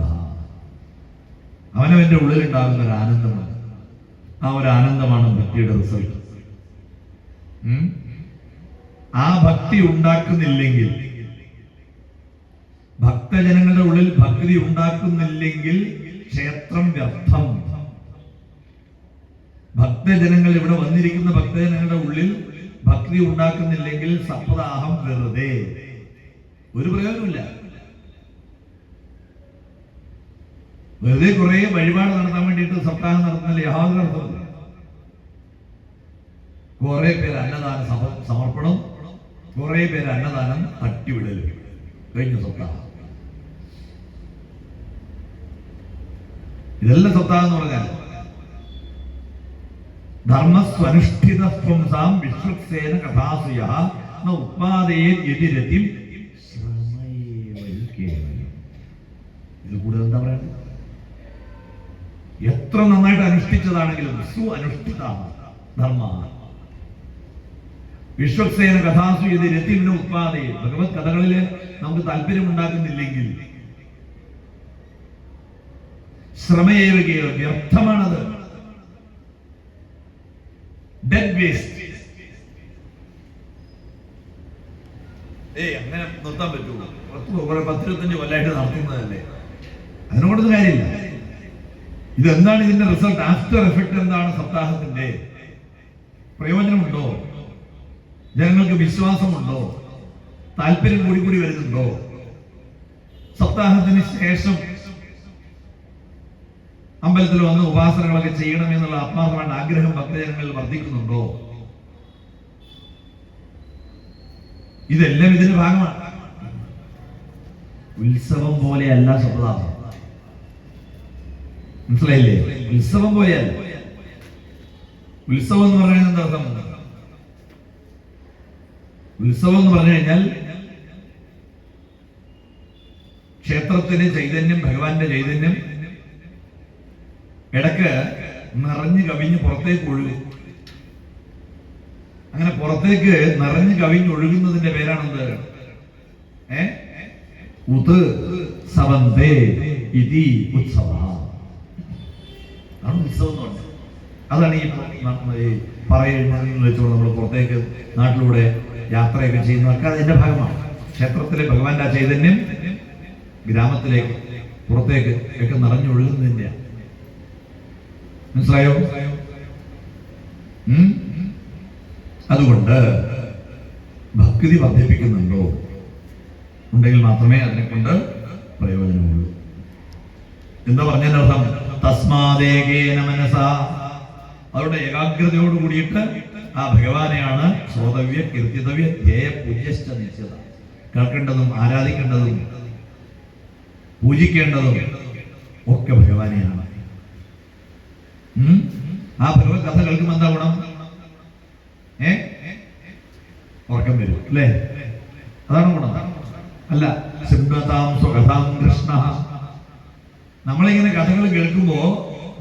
അവനവന്റെ ഉള്ളിലുണ്ടാകുന്ന ഒരു ആനന്ദമാണ്. ആ ഒരു ആനന്ദമാണ് ഭക്തിയുടെ റിസൾട്ട്. ആ ഭക്തി ഉണ്ടാക്കുന്നില്ലെങ്കിൽ, ഭക്തജനങ്ങളുടെ ഉള്ളിൽ ഭക്തി ഉണ്ടാക്കുന്നില്ലെങ്കിൽ ക്ഷേത്രം വ്യർത്ഥം. ഭക്തജനങ്ങൾ, ഇവിടെ വന്നിരിക്കുന്ന ഭക്തജനങ്ങളുടെ ഉള്ളിൽ ഭക്തി ഉണ്ടാക്കുന്നില്ലെങ്കിൽ സപ്താഹം വെറുതെ, ഒരു പ്രയോജനമില്ല. വെറുതെ കുറെ വഴിപാട് നടത്താൻ വേണ്ടിയിട്ട് സപ്താഹം നടത്തുന്നില്ല, യാതൊരു അർത്ഥമില്ല. കുറെ പേര് അന്നദാനം സമർപ്പണം, കുറെ പേര് അന്നദാനം തട്ടിവിടലും, കഴിഞ്ഞ സപ്താഹം. ഇതെല്ലാം സപ്താഹം എന്ന് പറഞ്ഞാൽ ധർമ്മസ്വനുഷ്ഠിതസ്വംസാം വിശ്വക്സേന കഥാസുയ ഉത്പാദയതിരതിം. ഇത് കൂടുതൽ എന്താ പറയുന്നത്? എത്ര നന്നായിട്ട് അനുഷ്ഠിച്ചതാണെങ്കിലും അനുഷ്ഠിത ധർമ്മ വിശ്വക്സേന കഥാസു ഇത് രതിമിന് ഉത്പാദയ. ഭഗവത് കഥകളില് നമുക്ക് താല്പര്യം ഉണ്ടാക്കുന്നില്ലെങ്കിൽ ശ്രമയേവകയോ വ്യർത്ഥമാണത്, ഡെഡ് വേസ്റ്റ്. അങ്ങനെ നിർത്താൻ പറ്റുമോ? 10-25 കൊല്ലമായിട്ട് നടത്തുന്നതല്ലേ, അതിനോടൊന്നും കാര്യമില്ല. ഇതെന്താണ് ഇതിന്റെ റിസൾട്ട്? ആഫ്റ്റർ എഫക്ട് എന്താണ്? സപ്താഹത്തിന്റെ പ്രയോജനമുണ്ടോ? ജനങ്ങൾക്ക് വിശ്വാസമുണ്ടോ? താല്പര്യം കൂടി വരുന്നുണ്ടോ? സപ്താഹത്തിന് ശേഷം അമ്പലത്തിൽ വന്ന് ഉപാസനകളൊക്കെ ചെയ്യണമെന്നുള്ള ആത്മാർത്ഥമായ ആഗ്രഹം ഭക്തജനങ്ങളിൽ വർദ്ധിക്കുന്നുണ്ടോ? ഇതെല്ലാം ഇതിന്റെ ഭാഗമാണ്. ഉത്സവം പോലെയല്ല സപ്താഹം. മനസ്സിലായില്ലേ? ഉത്സവം പോലെയല്ല. ഉത്സവം എന്ന് പറയുന്നത് എന്താ അർത്ഥം? ഉത്സവം എന്ന് പറഞ്ഞു കഴിഞ്ഞാൽ ക്ഷേത്രത്തിലെ ചൈതന്യം, ഭഗവാന്റെ ചൈതന്യം ഇടക്ക് നിറഞ്ഞു കവിഞ്ഞ് പുറത്തേക്ക് ഒഴുകും. അങ്ങനെ പുറത്തേക്ക് നിറഞ്ഞു കവിഞ്ഞൊഴുകുന്നതിന്റെ പേരാണെന്ത്? ഉത്സവന്തേ ഇതി ഉത്സവ. അതാണ് ഉത്സവം എന്ന് പറഞ്ഞത്. അതാണ് ഈ പറയുന്നത് വെച്ചുകൊണ്ട് നമ്മൾ പുറത്തേക്ക് നാട്ടിലൂടെ യാത്രയൊക്കെ ചെയ്യുന്നതൊക്കെ അതിന്റെ ഭാഗമാണ്. ക്ഷേത്രത്തിലെ ഭഗവാന്റെ ആ ചൈതന്യം ഗ്രാമത്തിലേക്ക്, പുറത്തേക്ക് ഒക്കെ നിറഞ്ഞൊഴുകുന്നതിന്റെ. മനസ്സിലായോ? അതുകൊണ്ട് ഭക്തി വർദ്ധിപ്പിക്കുന്നുണ്ടോ? ഉണ്ടെങ്കിൽ മാത്രമേ അതിനെ കൊണ്ട് പ്രയോജനമുള്ളൂ. എന്താ പറഞ്ഞതിന്റെ അർത്ഥം? തസ്മാദേകേന മനസാ, അവരുടെ ഏകാഗ്രതയോട് കൂടിയിട്ട് ആ ഭഗവാനെയാണ് ശ്രോതവ്യ, കീർത്തിതവ്യ, ധ്യേയ, പൂജ്യശ്ച നിശ്ചിത. കേൾക്കേണ്ടതും ആരാധിക്കേണ്ടതും പൂജിക്കേണ്ടതും ഒക്കെ ഭഗവാനെയാണ്. ആ ഭഗവത് കഥ കേൾക്കുമ്പോൾ എന്താ ഗുണം? ഉറക്കം വരും അല്ലേ? അതാണ് ഗുണം. അല്ല, ശൃംഗതാം സ്വകഥാം കൃഷ്ണ. നമ്മളിങ്ങനെ കഥകൾ കേൾക്കുമ്പോ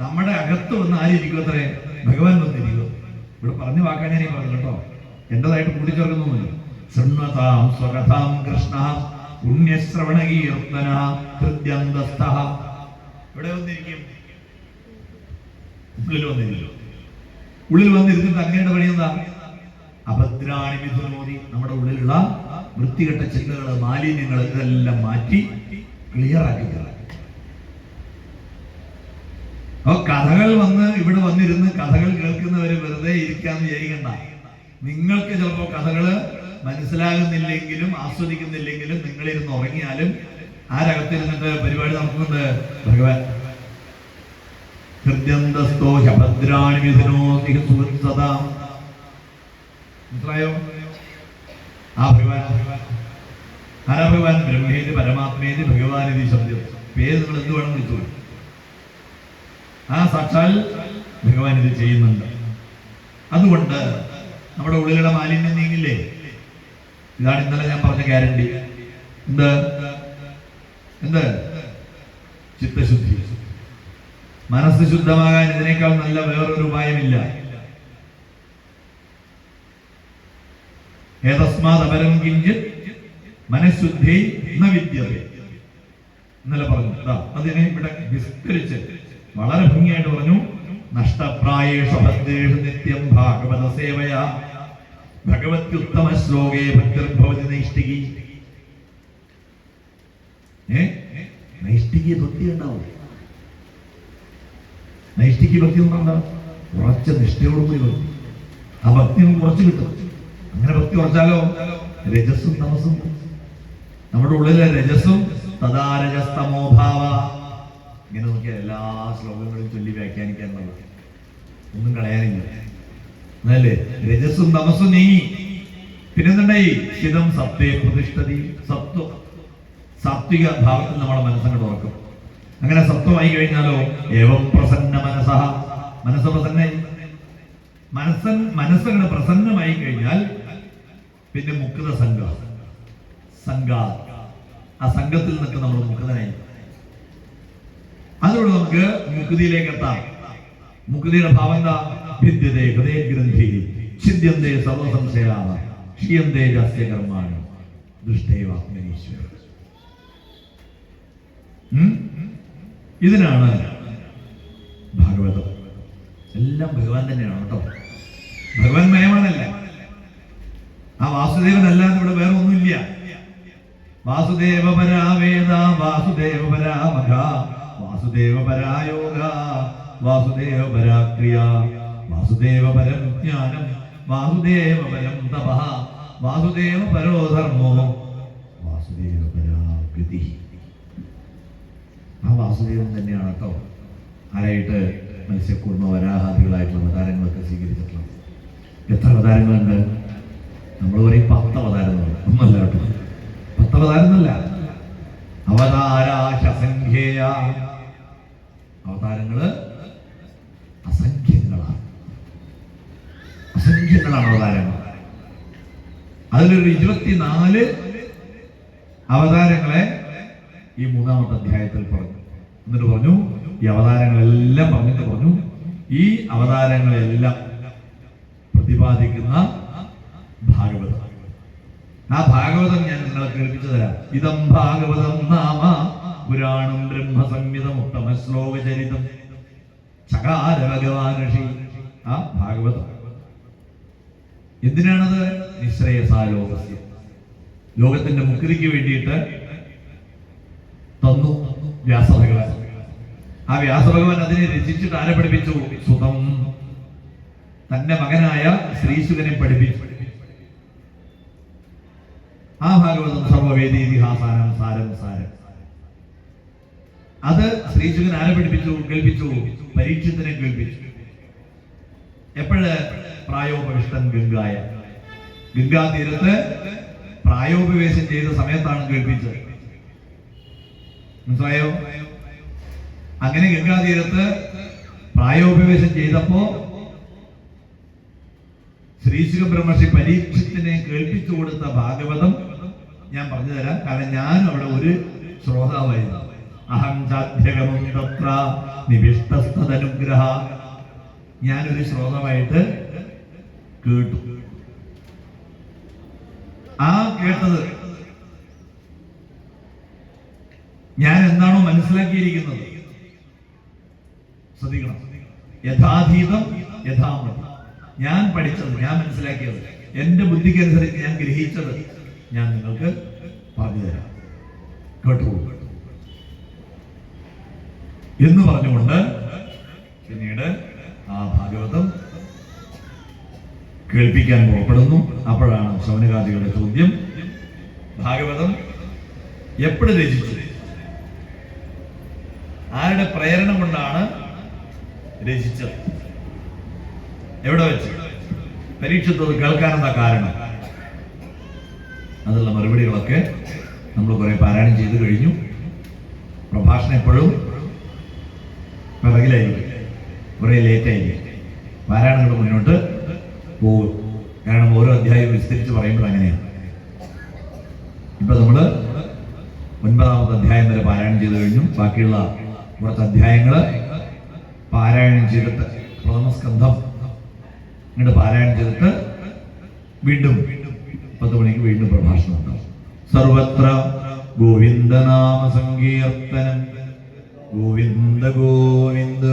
നമ്മുടെ അകത്ത് വന്ന് ആരിയിരിക്കും? അത്രേ ഭഗവാൻ വന്നിരിക്കും. ഇവിടെ പറഞ്ഞ വാക്കാൻ ഞാൻ പറഞ്ഞു കേട്ടോ, എന്റേതായിട്ട് കൂട്ടിച്ചേർക്കുന്നൊന്നുമില്ല. ശൃണ്വതാം സ്വകഥാം കൃഷ്ണ പുണ്യശ്രവണകീർത്തന ഹൃദ്യന്തസ്ഥ. ഇവിടെ വന്നിരിക്കും, ഉള്ളിൽ വന്നിരിക്കും. ഉള്ളിൽ വന്നിരുന്നിട്ട് അങ്ങയുടെ പണി എന്താ? അഭദ്രാണി മിഥുനോതി, നമ്മുടെ ഉള്ളിലുള്ള വൃത്തികെട്ട ചിന്തകള്, മാലിന്യങ്ങൾ ഇതെല്ലാം മാറ്റി ക്ലിയർ ആക്കി തരാം. അപ്പൊ കഥകൾ വന്ന് ഇവിടെ വന്നിരുന്ന് കഥകൾ കേൾക്കുന്നവര് വെറുതെ ഇരിക്കാന്ന് വിചാരിക്കണ്ട. നിങ്ങൾക്ക് ചിലപ്പോ കഥകള് മനസ്സിലാകുന്നില്ലെങ്കിലും ആസ്വദിക്കുന്നില്ലെങ്കിലും നിങ്ങളിരുന്ന് ഉറങ്ങിയാലും ആരകത്തിരുന്നിട്ട് പരിപാടി നടത്തുന്നുണ്ട് ഭഗവാൻ. ഹൃദ്യന്തസ്തോ ശഭദ്രാണി മിഥുനോതി സുഹൃത്സദാ. മനസ്സിലായോ? ആ ഭഗവാൻ ആരാ? ഭഗവാൻ ബ്രഹ്മേതി പരമാത്മേതി ഭഗവാനിതി ശബ്ദം. പേര് നിങ്ങൾ എന്ത് വേണം വിളിച്ചു. ആ സാക്ഷാൽ ഭഗവാൻ ഇത് ചെയ്യുന്നുണ്ട്. അതുകൊണ്ട് നമ്മുടെ ഉള്ളിലുള്ള മാലിന്യം നീങ്ങില്ലേ? ഇതാണ് ഇന്നലെ ഞാൻ പറഞ്ഞ ഗ്യാരണ്ടി. എന്ത്? ചിത്തശുദ്ധി. മനസ്സ് ശുദ്ധമാകാൻ ഇതിനേക്കാൾ നല്ല വേറൊരു ഉപായമില്ല. ഏതസ്മാദപരം കിഞ്ചിത് മനഃശുദ്ധി ന വിദ്യതേ. ഇന്നലെ പറഞ്ഞു. അതിനെ ഇവിടെ വിസ്തരിച്ച് വളരെ ഭംഗിയായിട്ട് പറഞ്ഞു. നഷ്ടപ്രായേഷു ഭക്തേഷു നിത്യം ഭാഗവത സേവയാ ഭഗവത്യുത്തമ ശ്ലോകേ ഭക്തിർഭവതി നൈഷ്ഠികി. നൈഷ്ഠികി ഭക്തി ഉണ്ടാവും. നൈഷ്ഠികി ഭക്തി ഉണ്ടാവും. ഉറച്ച നിഷ്ഠയോടുകൂടി ഭക്തി. ആ ഭക്തി നമുക്ക് കുറച്ച് കിട്ടും. അങ്ങനെ ഭക്തി കുറച്ചാലോ രജസ്സും തമസും, നമ്മുടെ ഉള്ളിലെ രജസ്സും തദാരജസ്തമോഭാവ. ഇങ്ങനെ നോക്കിയാൽ എല്ലാ ശ്ലോകങ്ങളും ചൊല്ലി വ്യാഖ്യാനിക്കാനുള്ള ഒന്നും കളയാനില്ല. എന്നല്ലേ? രജസ്സും തമസും നീങ്ങി. പിന്നെന്തുണ്ടായി? സ്ഥിതം സത്വേ പ്രതിഷ്ഠതി. സത്വം, സാത്വിക ഭാവത്തിൽ നമ്മളെ മനസ്സങ്ങോട്ട് ഉറക്കും. അങ്ങനെ സത്വമായി കഴിഞ്ഞാലോ ഏവം പ്രസന്ന മനസ്സഹ. മനസ്സ് പ്രസന്നായി. മനസ്സങ്ങനെ പ്രസന്നമായി കഴിഞ്ഞാൽ പിന്നെ മുക്ത സംഘ, ആ സംഘത്തിൽ നിന്നൊക്കെ നമ്മൾ മുക്തനായി. അതുകൊണ്ട് നമുക്ക് മുക്തിയിലേക്ക് എത്താം. മുക്തിയുടെ ഭാവം എന്താ? ഭിദ്യതേ ഹൃദയ ഗ്രന്ഥി ഛിദ്യന്തേ സർവസംശയാവ ക്ഷീയന്തേ ജാസ്യ കർമാണി ദൃഷ്ടൈവാത്മനീശ്വര. ഇതിനാണ് ഭാഗവതം. എല്ലാം ഭഗവാൻ തന്നെയാണ് കേട്ടോ. ഭഗവാൻ മയമാണല്ല. ആ വാസുദേവനല്ലാതെ ഇവിടെ വേറെ ഒന്നുമില്ല. വാസുദേവ പരാവേദ വാസുദേവ പരാമഘ വാസുദേവ പരായോഗ വാസുദേവ പരാക്രിയ വാസുദേവ പരം ജ്ഞാനം വാസുദേവ പരം തപഃ വാസുദേവ പരോ ധർമ്മോ വാസുദേവ പരാഗതി. ആ വാസുദേവൻ തന്നെയാണ് കേട്ടോ ആരായിട്ട് മത്സ്യക്കൂർമ്മ വരാഹാദികളായിട്ടുള്ള അവതാരങ്ങളൊക്കെ സ്വീകരിച്ചിട്ടുള്ളത്. എത്ര അവതാരങ്ങളുണ്ട്? നമ്മൾ പറയും 10 അവതാരങ്ങളുണ്ട്. ഒന്നല്ല കേട്ടോ, 10 അവതാരമല്ല, അവതാരാശസംഖ്യേയ. അവതാരങ്ങള് അസംഖ്യങ്ങളാണ്, അസംഖ്യങ്ങളാണ് അവതാരങ്ങൾ. അതിലൊരു 24 അവതാരങ്ങളെ ഈ 3-ാമത്തെ അധ്യായത്തിൽ പറഞ്ഞു. എന്നിട്ട് പറഞ്ഞു ഈ അവതാരങ്ങളെല്ലാം പറഞ്ഞിട്ട് പറഞ്ഞു ഈ അവതാരങ്ങളെല്ലാം പ്രതിപാദിക്കുന്ന ഭാഗവതം. ആ ഭാഗവതം ഞാൻ നിങ്ങളെ കേൾപ്പിച്ചു തരാം. ഇതം ഭാഗവതം നാമ പുരാണം ബ്രഹ്മസംഹിതം ഉത്തമ ശ്ലോകചരിതം ചകാര ഭഗവാൻ ഋഷി. ആ ഭാഗവതം എന്തിനാണത്? നിശ്രേയസാലോകസ്യ, ലോകത്തിന്റെ മുക്തിക്ക് വേണ്ടിയിട്ട് തന്നു വ്യാസഭഗവാൻ. ആ വ്യാസഭഗവാൻ അതിനെ രചിച്ചിട്ട് ആരെ പഠിപ്പിച്ചു? സുതം, തന്റെ മകനായ ശ്രീശുകനെ പഠിപ്പിച്ചു. ആ ഭാഗവതം സർവവേദി ഇതിഹാസാനം സാരം സാരം. അത് ശ്രീശുകൻ ആരെ പഠിപ്പിച്ചു? കേൾപ്പിച്ചു, പരീക്ഷത്തിനെ കേൾപ്പിച്ചു. എപ്പോഴ്? പ്രായോപവിഷ്ടൻ ഗംഗായ, ഗംഗാ തീരത്ത് പ്രായോപവേശം ചെയ്ത സമയത്താണ് കേൾപ്പിച്ചത്. മനസ്സിലായോ? അങ്ങനെ ഗംഗാ തീരത്ത് പ്രായോപവേശം ചെയ്തപ്പോ ശ്രീശുക ബ്രഹ്മർഷി പരീക്ഷത്തിനെ കേൾപ്പിച്ചു കൊടുത്ത ഭാഗവതം ഞാൻ പറഞ്ഞു തരാം. കാരണം ഞാൻ അവിടെ ഒരു ശ്രോതാവായിരുന്നു. അഹം ചാധ്യകമം തത്ര നിവിഷ്ടസ്തനുഗ്രഹ. ഞാനൊരു ശ്രോതാവായിട്ട് കേട്ടു. ആ കേട്ടത് ഞാൻ എന്താണോ മനസ്സിലാക്കിയിരിക്കുന്നത്, ശ്രദ്ധിക്കണം, യഥാതീതം യഥാമതി. ഞാൻ പഠിച്ചത്, ഞാൻ മനസ്സിലാക്കിയത്, എന്റെ ബുദ്ധിക്കനുസരിച്ച് ഞാൻ ഗ്രഹിച്ചത് ഞാൻ നിങ്ങൾക്ക് പറഞ്ഞു തരാം. കേട്ടു എന്ന് പറഞ്ഞുകൊണ്ട് പിന്നീട് ആ ഭാഗവതം കേൾപ്പിക്കാൻ പുറപ്പെടുന്നു. അപ്പോഴാണ് ശൗനകാദികളുടെ ചോദ്യം, ഭാഗവതം എപ്പോഴും രചിച്ചു? ആരുടെ പ്രേരണ കൊണ്ടാണ് രചിച്ചത്? എവിടെ വെച്ച്? പരീക്ഷത്തത് കേൾക്കാനെന്താ കാരണം? അതുള്ള മറുപടികളൊക്കെ നമ്മൾ കുറെ പാരായണം ചെയ്ത് കഴിഞ്ഞു. പ്രഭാഷണം എപ്പോഴും പിറകിലായിരിക്കും, കുറെ ലേറ്റായിരിക്കും. പാരായണങ്ങൾ മുന്നോട്ട് പോകും. കാരണം ഓരോ അധ്യായം വിസ്തരിച്ച് പറയുമ്പോൾ അങ്ങനെയാണ്. ഇപ്പൊ നമ്മള് 9-ാമത്തെ അധ്യായം വരെ പാരായണം ചെയ്ത് കഴിഞ്ഞു. ബാക്കിയുള്ള കുറച്ച് അധ്യായങ്ങള് പാരായണം ചെയ്തിട്ട് പ്രഥമസ്കന്ധം ഇങ്ങോട്ട് പാരായണം ചെയ്തിട്ട് വീണ്ടും 10 മണിക്ക് വീണ്ടും പ്രഭാഷണം ഉണ്ടാവും. സർവത്ര ഗോവിന്ദനാമ സങ്കീർത്തനം. ഗോവിന്ദ ഗോവിന്ദ.